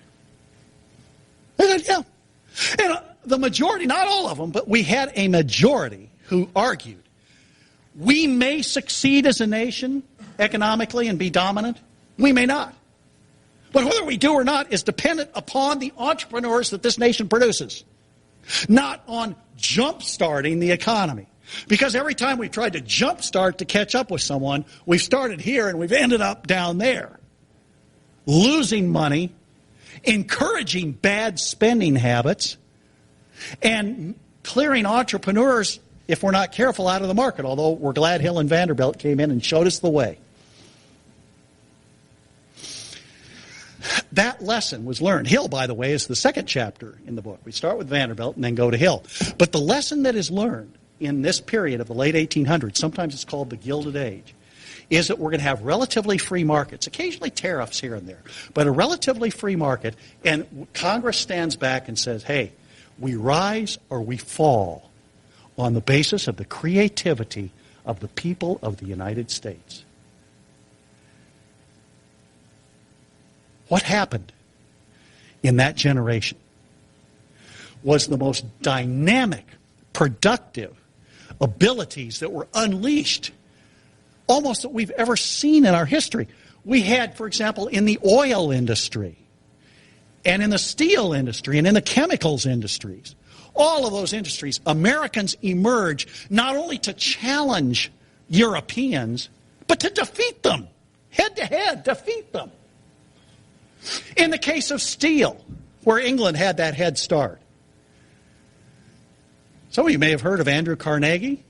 Speaker 4: They said, yeah. And the majority, not all of them, but we had a majority who argued, We may succeed as a nation economically and be dominant. We may not. But whether we do or not is dependent upon the entrepreneurs that this nation produces, not on jump-starting the economy. Because every time we've tried to jump-start to catch up with someone, we've started here and we've ended up down there, losing money, encouraging bad spending habits, and clearing entrepreneurs, if we're not careful, out of the market, although we're glad Hill and Vanderbilt came in and showed us the way. That lesson was learned. Hill, by the way, is the second chapter in the book. We start with Vanderbilt and then go to Hill. But the lesson that is learned in this period of the late 1800s, sometimes it's called the Gilded Age, is that we're going to have relatively free markets, occasionally tariffs here and there, but a relatively free market, and Congress stands back and says, hey, we rise or we fall on the basis of the creativity of the people of the United States. What happened in that generation was the most dynamic, productive abilities that were unleashed almost that we've ever seen in our history. We had, for example, in the oil industry and in the steel industry and in the chemicals industries, all of those industries, Americans emerge not only to challenge Europeans, but to defeat them, head-to-head, defeat them. In the case of steel, where England had that head start, some of you may have heard of Andrew Carnegie.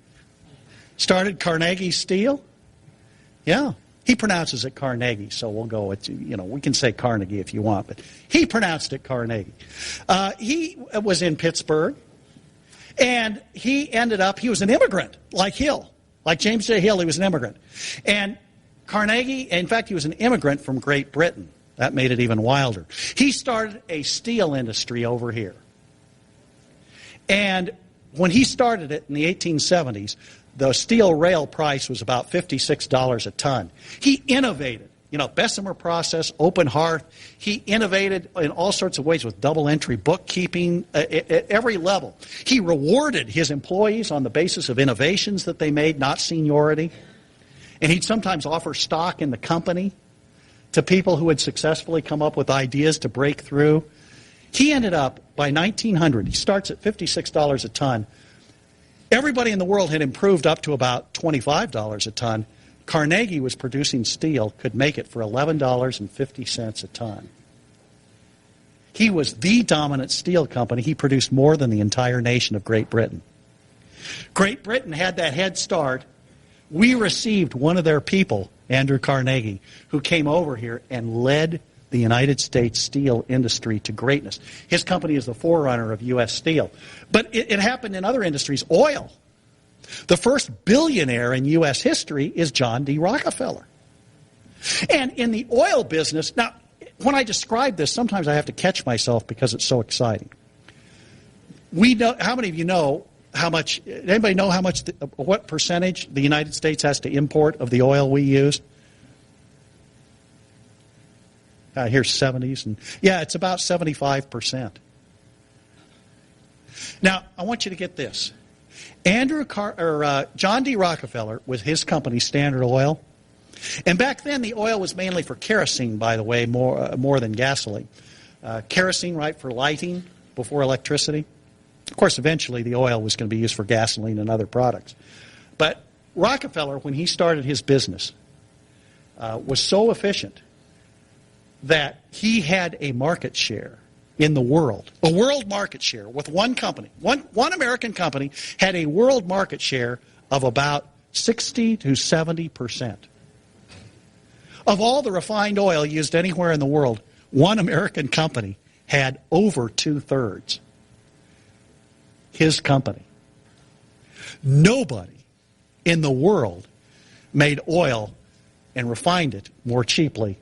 Speaker 4: Started Carnegie Steel. Yeah, he pronounces it Carnegie, so we'll go with, we can say Carnegie if you want, but he pronounced it Carnegie. He was in Pittsburgh, and he was an immigrant, like Hill. Like James J. Hill, he was an immigrant. And Carnegie, in fact, he was an immigrant from Great Britain. That made it even wilder. He started a steel industry over here. And when he started it in the 1870s, the steel rail price was about $56 a ton. He innovated, Bessemer process, open hearth. He innovated in all sorts of ways with double entry bookkeeping at every level. He rewarded his employees on the basis of innovations that they made, not seniority. And he'd sometimes offer stock in the company to people who had successfully come up with ideas to break through. He ended up, by 1900, he starts at $56 a ton. Everybody in the world had improved up to about $25 a ton. Carnegie was producing steel, could make it for $11.50 a ton. He was the dominant steel company. He produced more than the entire nation of Great Britain. Great Britain had that head start. We received one of their people, Andrew Carnegie, who came over here and led the United States steel industry to greatness. His company is the forerunner of U.S. Steel. But it happened in other industries. Oil. The first billionaire in U.S. history is John D. Rockefeller. And in the oil business, now, when I describe this, sometimes I have to catch myself because it's so exciting. We know, how many of you know how much, anybody know how much, what percentage the United States has to import of the oil we use? Here's 70s, and yeah, it's about 75%. Now, I want you to get this. John D. Rockefeller, with his company, Standard Oil, and back then the oil was mainly for kerosene, by the way, more than gasoline. Kerosene, right, for lighting before electricity. Of course, eventually the oil was going to be used for gasoline and other products. But Rockefeller, when he started his business, was so efficient that he had a market share in the world, a world market share with one company. One American company had a world market share of about 60 to 70%. Of all the refined oil used anywhere in the world, one American company had over 2/3. His company. Nobody in the world made oil and refined it more cheaply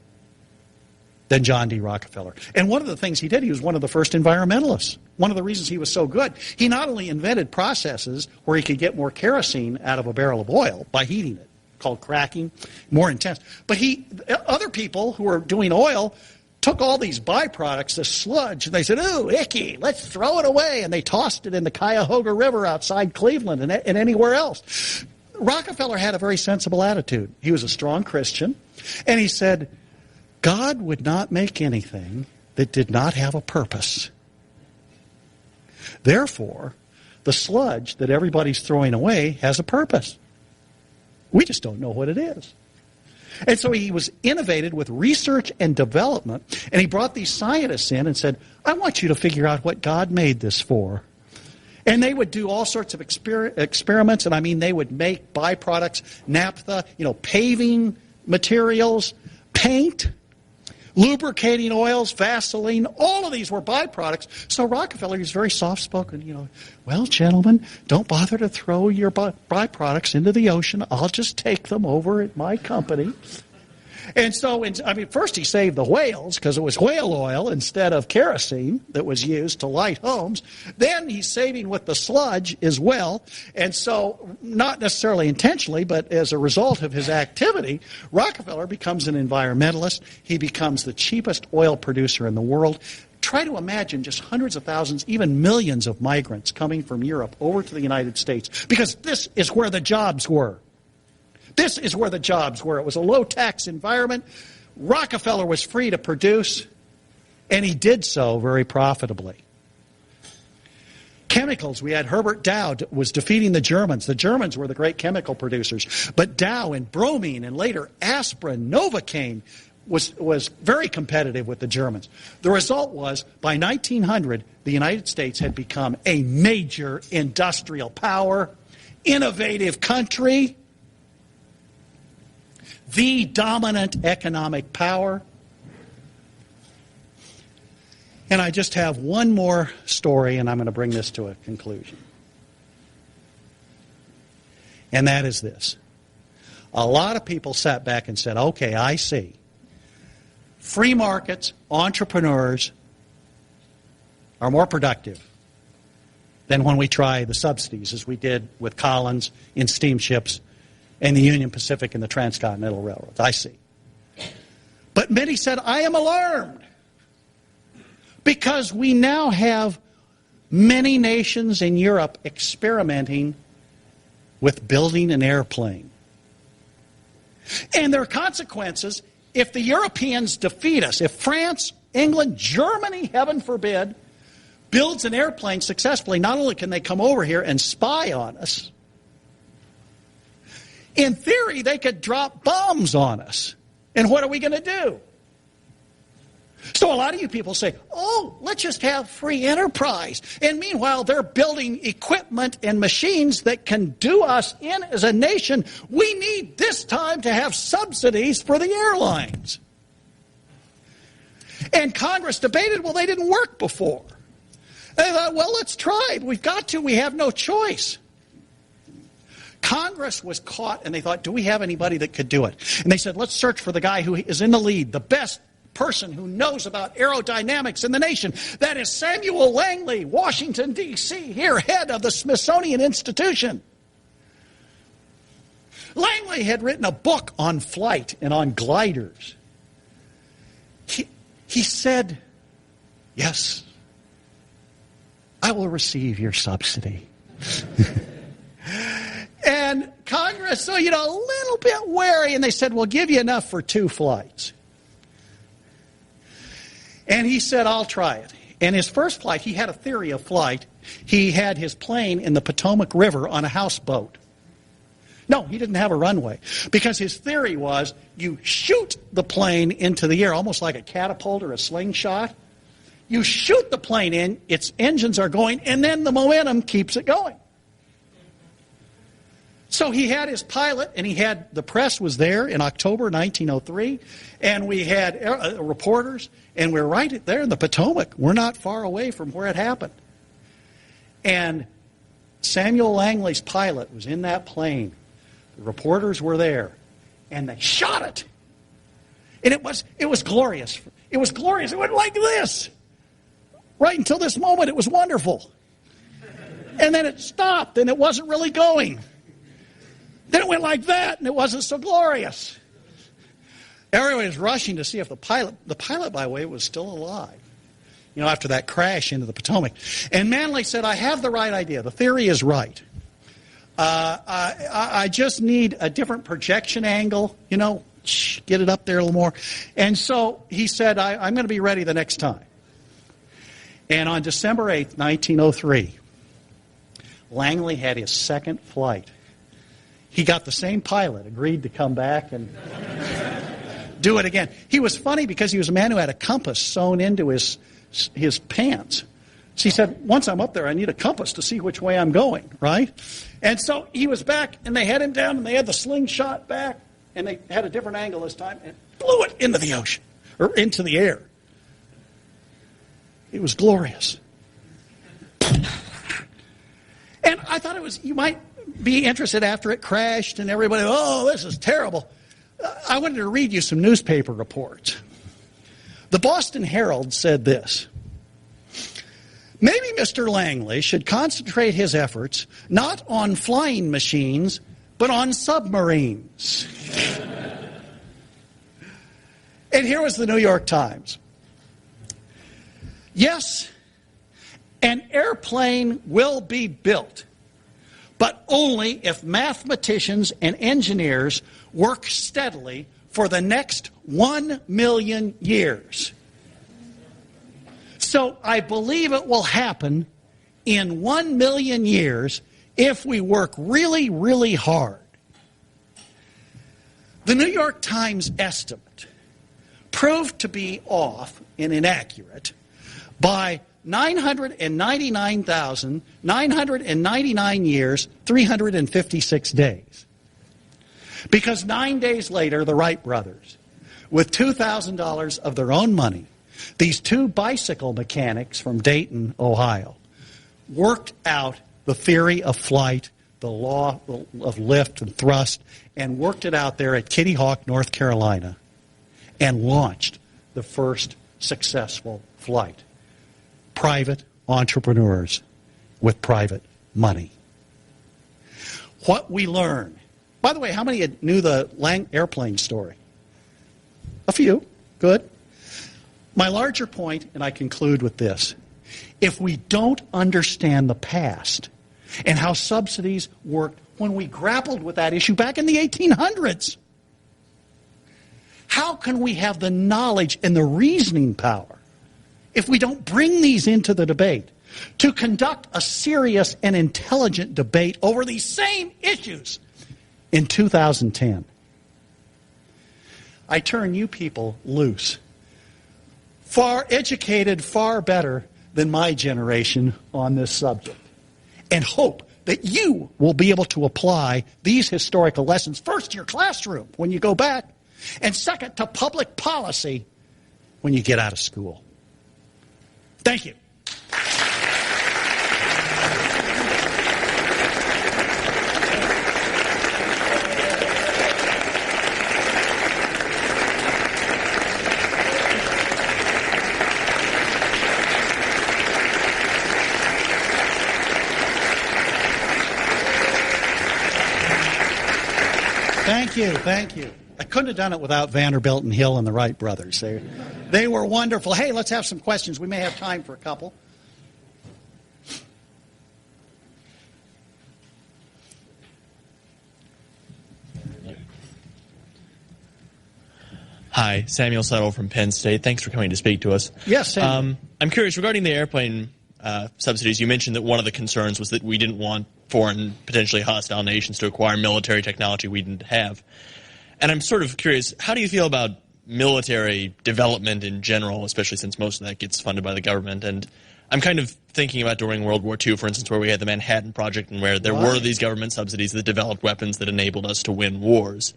Speaker 4: than John D. Rockefeller. And one of the things he did, he was one of the first environmentalists. One of the reasons he was so good, he not only invented processes where he could get more kerosene out of a barrel of oil by heating it, called cracking, more intense, but other people who were doing oil took all these byproducts, this sludge, and they said, ooh, icky, let's throw it away. And they tossed it in the Cuyahoga River outside Cleveland and anywhere else. Rockefeller had a very sensible attitude. He was a strong Christian, and he said, God would not make anything that did not have a purpose. Therefore, the sludge that everybody's throwing away has a purpose. We just don't know what it is. And so he was innovated with research and development, and he brought these scientists in and said, I want you to figure out what God made this for. And they would do all sorts of experiments, and I mean they would make byproducts, naphtha, paving materials, paint, lubricating oils, Vaseline, all of these were byproducts. So Rockefeller was very soft-spoken, well, gentlemen, don't bother to throw your byproducts into the ocean. I'll just take them over at my company. And so, first he saved the whales because it was whale oil instead of kerosene that was used to light homes. Then he's saving with the sludge as well. And so, not necessarily intentionally, but as a result of his activity, Rockefeller becomes an environmentalist. He becomes the cheapest oil producer in the world. Try to imagine just hundreds of thousands, even millions of migrants coming from Europe over to the United States, because this is where the jobs were. This is where the jobs were. It was a low-tax environment. Rockefeller was free to produce, and he did so very profitably. Chemicals, we had Herbert Dow was defeating the Germans. The Germans were the great chemical producers. But Dow and bromine and later aspirin, Novocaine, was very competitive with the Germans. The result was, by 1900, the United States had become a major industrial power, innovative country, the dominant economic power. And I just have one more story, and I'm going to bring this to a conclusion. And that is this. A lot of people sat back and said, okay, I see. Free markets, entrepreneurs are more productive than when we try the subsidies, as we did with Collins in steamships and the Union Pacific and the Transcontinental Railroads. I see. But many said, I am alarmed, because we now have many nations in Europe experimenting with building an airplane. And there are consequences if the Europeans defeat us. If France, England, Germany, heaven forbid, builds an airplane successfully, not only can they come over here and spy on us, in theory, they could drop bombs on us. And what are we going to do? So a lot of you people say, oh, let's just have free enterprise. And meanwhile, they're building equipment and machines that can do us in as a nation. We need this time to have subsidies for the airlines. And Congress debated, well, they didn't work before. They thought, well, let's try. We've got to. We have no choice. Congress was caught, and they thought, do we have anybody that could do it? And they said, let's search for the guy who is in the lead, the best person who knows about aerodynamics in the nation. That is Samuel Langley, Washington, D.C., here, head of the Smithsonian Institution. Langley had written a book on flight and on gliders. He said, yes, I will receive your subsidy. And Congress, so, a little bit wary, and they said, we'll give you enough for 2 flights. And he said, I'll try it. And his first flight, he had a theory of flight. He had his plane in the Potomac River on a houseboat. No, he didn't have a runway, because his theory was you shoot the plane into the air, almost like a catapult or a slingshot. You shoot the plane in, its engines are going, and then the momentum keeps it going. So he had his pilot, and the press was there in October 1903, and we had reporters, and we're right there in the Potomac. We're not far away from where it happened. And Samuel Langley's pilot was in that plane. The reporters were there, and they shot it. And it was glorious. It was glorious. It went like this. Right until this moment, it was wonderful. And then it stopped, and it wasn't really going. Then it went like that, and it wasn't so glorious. Everyone was rushing to see if the pilot, by the way, was still alive, after that crash into the Potomac. And Manley said, I have the right idea. The theory is right. I just need a different projection angle, get it up there a little more. And so he said, I'm going to be ready the next time. And on December 8th, 1903, Langley had his second flight. He got the same pilot, agreed to come back and do it again. He was funny because he was a man who had a compass sewn into his pants. So he said, once I'm up there, I need a compass to see which way I'm going, right? And so he was back, and they had him down, and they had the slingshot back, and they had a different angle this time, and blew it into the ocean, or into the air. It was glorious. And I thought you might be interested after it crashed, and everybody, this is terrible. I wanted to read you some newspaper reports. The Boston Herald said this: maybe Mr. Langley should concentrate his efforts not on flying machines, but on submarines. And here was the New York Times. Yes, an airplane will be built, but only if mathematicians and engineers work steadily for the next 1 million years. So I believe it will happen in 1 million years if we work really, really hard. The New York Times estimate proved to be off and inaccurate by 999,999 years, 356 days. Because 9 days later, the Wright brothers, with $2,000 of their own money, these two bicycle mechanics from Dayton, Ohio, worked out the theory of flight, the law of lift and thrust, and worked it out there at Kitty Hawk, North Carolina, and launched the first successful flight. Private entrepreneurs with private money. What we learn. By the way, how many knew the airplane story? A few. Good. My larger point, and I conclude with this: if we don't understand the past and how subsidies worked when we grappled with that issue back in the 1800s, how can we have the knowledge and the reasoning power if we don't bring these into the debate to conduct a serious and intelligent debate over these same issues in 2010? I turn you people loose. Far educated, far better than my generation on this subject. And hope that you will be able to apply these historical lessons, first to your classroom when you go back, and second to public policy when you get out of school. Thank you. Thank you. I couldn't have done it without Vanderbilt and Hill and the Wright brothers. They were wonderful. Hey, let's have some questions. We may have time for a couple.
Speaker 6: Hi, Samuel Settle from Penn State. Thanks for coming to speak to us.
Speaker 4: Yes, Samuel.
Speaker 6: I'm curious, regarding the airplane subsidies, you mentioned that one of the concerns was that we didn't want foreign, potentially hostile nations to acquire military technology we didn't have. And I'm sort of curious, how do you feel about military development in general, especially since most of that gets funded by the government? And I'm kind of thinking about during World War II, for instance, where we had the Manhattan Project and where there were these government subsidies that developed weapons that enabled us to win wars.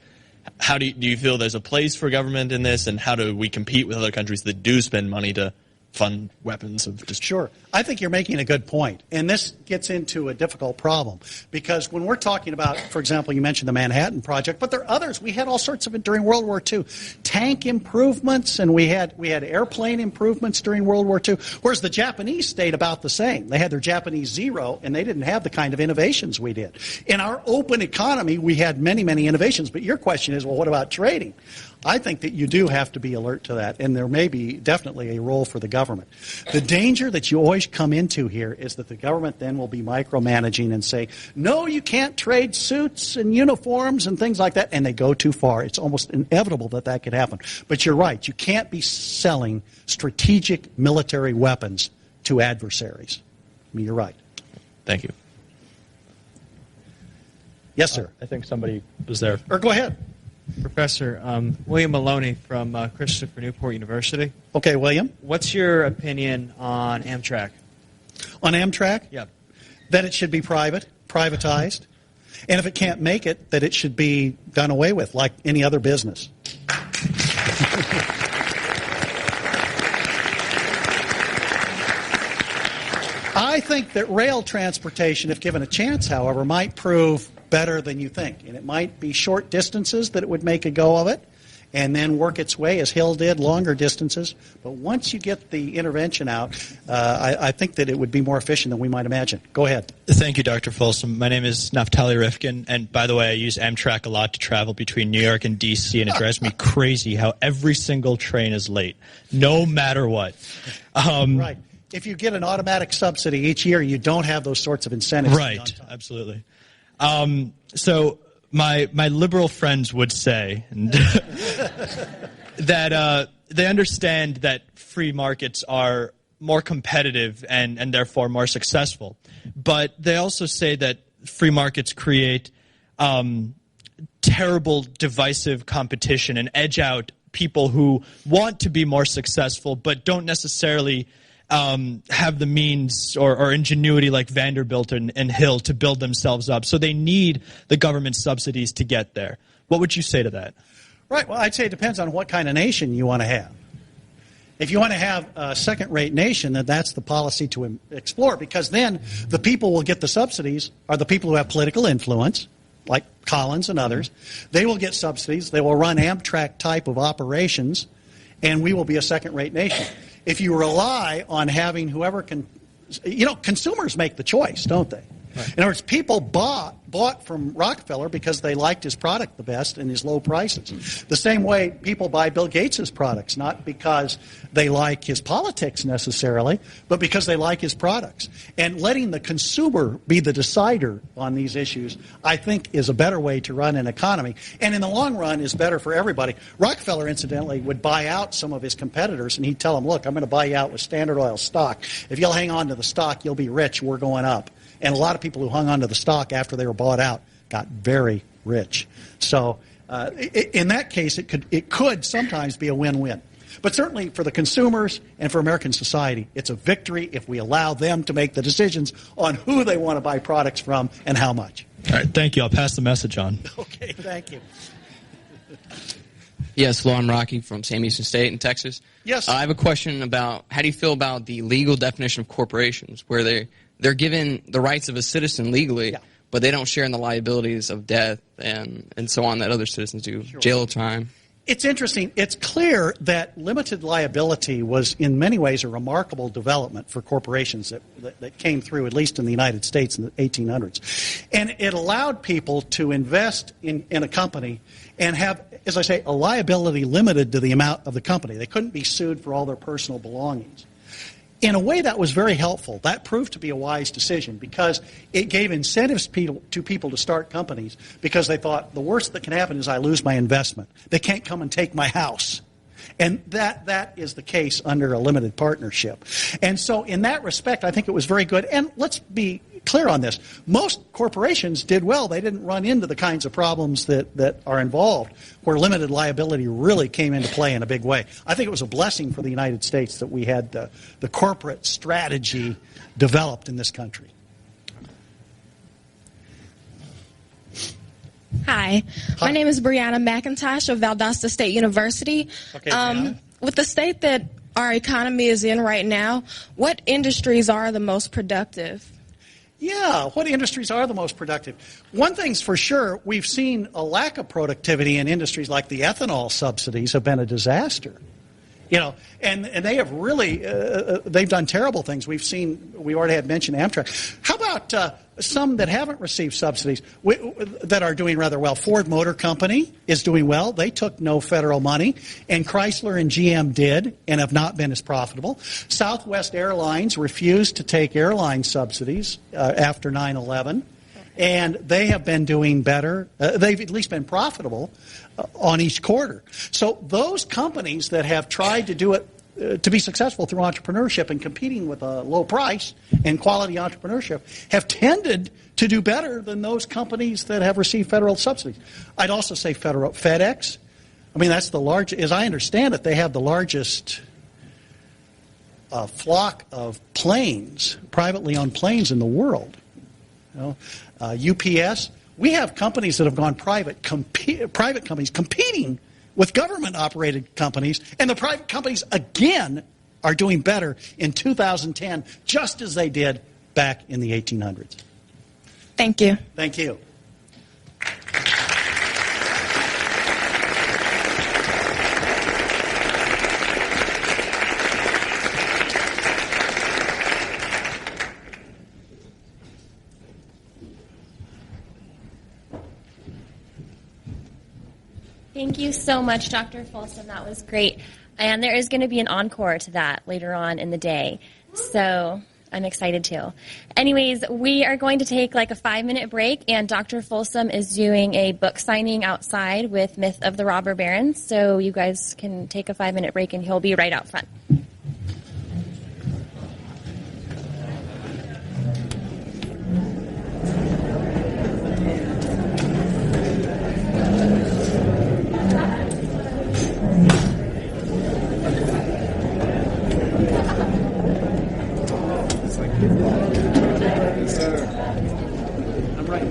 Speaker 6: How do you feel there's a place for government in this, and how do we compete with other countries that do spend money to fund weapons of destruction?
Speaker 4: Sure. I think you're making a good point. And this gets into a difficult problem. Because when we're talking about, for example, you mentioned the Manhattan Project, but there are others. We had all sorts of it during World War II. Tank improvements, and we had airplane improvements during World War II. Whereas the Japanese stayed about the same. They had their Japanese Zero, and they didn't have the kind of innovations we did. In our open economy, we had many, many innovations. But your question is, well, what about trading? I think that you do have to be alert to that, and there may be definitely a role for the government. The danger that you always come into here is that the government then will be micromanaging and say, no, you can't trade suits and uniforms and things like that, and they go too far. It's almost inevitable that that could happen. But you're right. You can't be selling strategic military weapons to adversaries. I mean, you're right.
Speaker 6: Thank you.
Speaker 4: Yes, sir.
Speaker 7: I think somebody was there.
Speaker 4: Or go ahead.
Speaker 8: Professor, William Maloney from Christopher Newport University.
Speaker 4: Okay, William.
Speaker 8: What's your opinion on Amtrak?
Speaker 4: On Amtrak?
Speaker 8: Yeah.
Speaker 4: That it should be privatized. And if it can't make it, that it should be done away with like any other business. I think that rail transportation, if given a chance, however, might prove better than you think. And it might be short distances that it would make a go of it and then work its way, as Hill did, longer distances. But once you get the intervention out, I think that it would be more efficient than we might imagine. Go ahead.
Speaker 7: Thank you, Dr. Folsom. My name is Naftali Rifkin, and by the way, I use Amtrak a lot to travel between New York and D.C., and it drives me crazy how every single train is late, no matter what.
Speaker 4: Right. If you get an automatic subsidy each year, you don't have those sorts of incentives.
Speaker 7: Right, absolutely. So my liberal friends would say that they understand that free markets are more competitive and therefore more successful. But they also say that free markets create terrible divisive competition and edge out people who want to be more successful but don't necessarily have the means or ingenuity like Vanderbilt and Hill to build themselves up. So they need the government subsidies to get there. What would you say to that?
Speaker 4: Right. Well, I'd say it depends on what kind of nation you want to have. If you want to have a second-rate nation, then that's the policy to explore, because then the people who will get the subsidies are the people who have political influence, like Collins and others. They will get subsidies. They will run Amtrak type of operations, and we will be a second-rate nation. If you rely on having whoever can, consumers make the choice, don't they? Right. In other words, people bought from Rockefeller because they liked his product the best and his low prices. The same way people buy Bill Gates' products, not because they like his politics necessarily, but because they like his products. And letting the consumer be the decider on these issues, I think, is a better way to run an economy. And in the long run is better for everybody. Rockefeller, incidentally, would buy out some of his competitors, and he'd tell them, look, I'm going to buy you out with Standard Oil stock. If you'll hang on to the stock, you'll be rich. We're going up. And a lot of people who hung onto the stock after they were bought out got very rich. So in that case, it could sometimes be a win-win. But certainly for the consumers and for American society, it's a victory if we allow them to make the decisions on who they want to buy products from and how much.
Speaker 7: All right, thank you. I'll pass the message on.
Speaker 4: Okay, thank you.
Speaker 9: Yes, hello, I'm Rocky from Sam Houston State in Texas.
Speaker 4: Yes.
Speaker 9: I have a question about how do you feel about the legal definition of corporations, where they're given the rights of a citizen legally, but they don't share in the liabilities of death and so on that other citizens do, sure. Jail time. It's
Speaker 4: interesting. It's clear that limited liability was in many ways a remarkable development for corporations that came through, at least in the United States in the 1800s. And it allowed people to invest in a company and have, as I say, a liability limited to the amount of the company. They couldn't be sued for all their personal belongings. In a way, that was very helpful. That proved to be a wise decision because it gave incentives to people to start companies because they thought the worst that can happen is I lose my investment. They can't come and take my house. And that is the case under a limited partnership. And so in that respect, I think it was very good. And let's be clear on this. Most corporations did well. They didn't run into the kinds of problems that are involved where limited liability really came into play in a big way. I think it was a blessing for the United States that we had the corporate strategy developed in this country.
Speaker 10: Hi. My name is Brianna McIntosh of Valdosta State University.
Speaker 4: Okay,
Speaker 10: with the state that our economy is in right now, what industries are the most productive?
Speaker 4: Yeah, what industries are the most productive? One thing's for sure, we've seen a lack of productivity in industries like the ethanol subsidies have been a disaster. And they have really, they've done terrible things. We've already had mentioned Amtrak. How about about some that haven't received subsidies that are doing rather well? Ford Motor Company is doing well. They took no federal money, and Chrysler and GM did and have not been as profitable. Southwest Airlines refused to take airline subsidies after 9/11, and they have been doing better. They've at least been profitable on each quarter. So those companies that have tried to do it to be successful through entrepreneurship and competing with a low price and quality entrepreneurship have tended to do better than those companies that have received federal subsidies. I'd also say FedEx. I mean, that's the largest, as I understand it, they have the largest flock of planes, privately owned planes in the world. You know, UPS. We have companies that have gone private companies competing with government-operated companies, and the private companies, again, are doing better in 2010, just as they did back in the 1800s.
Speaker 10: Thank you.
Speaker 4: Thank you.
Speaker 3: Thank you so much, Dr. Folsom. That was great. And there is going to be an encore to that later on in the day. So I'm excited too. Anyways, we are going to take like a 5-minute break, and Dr. Folsom is doing a book signing outside with Myth of the Robber Barons. So you guys can take a 5-minute break, and he'll be right out front.
Speaker 4: I'm right.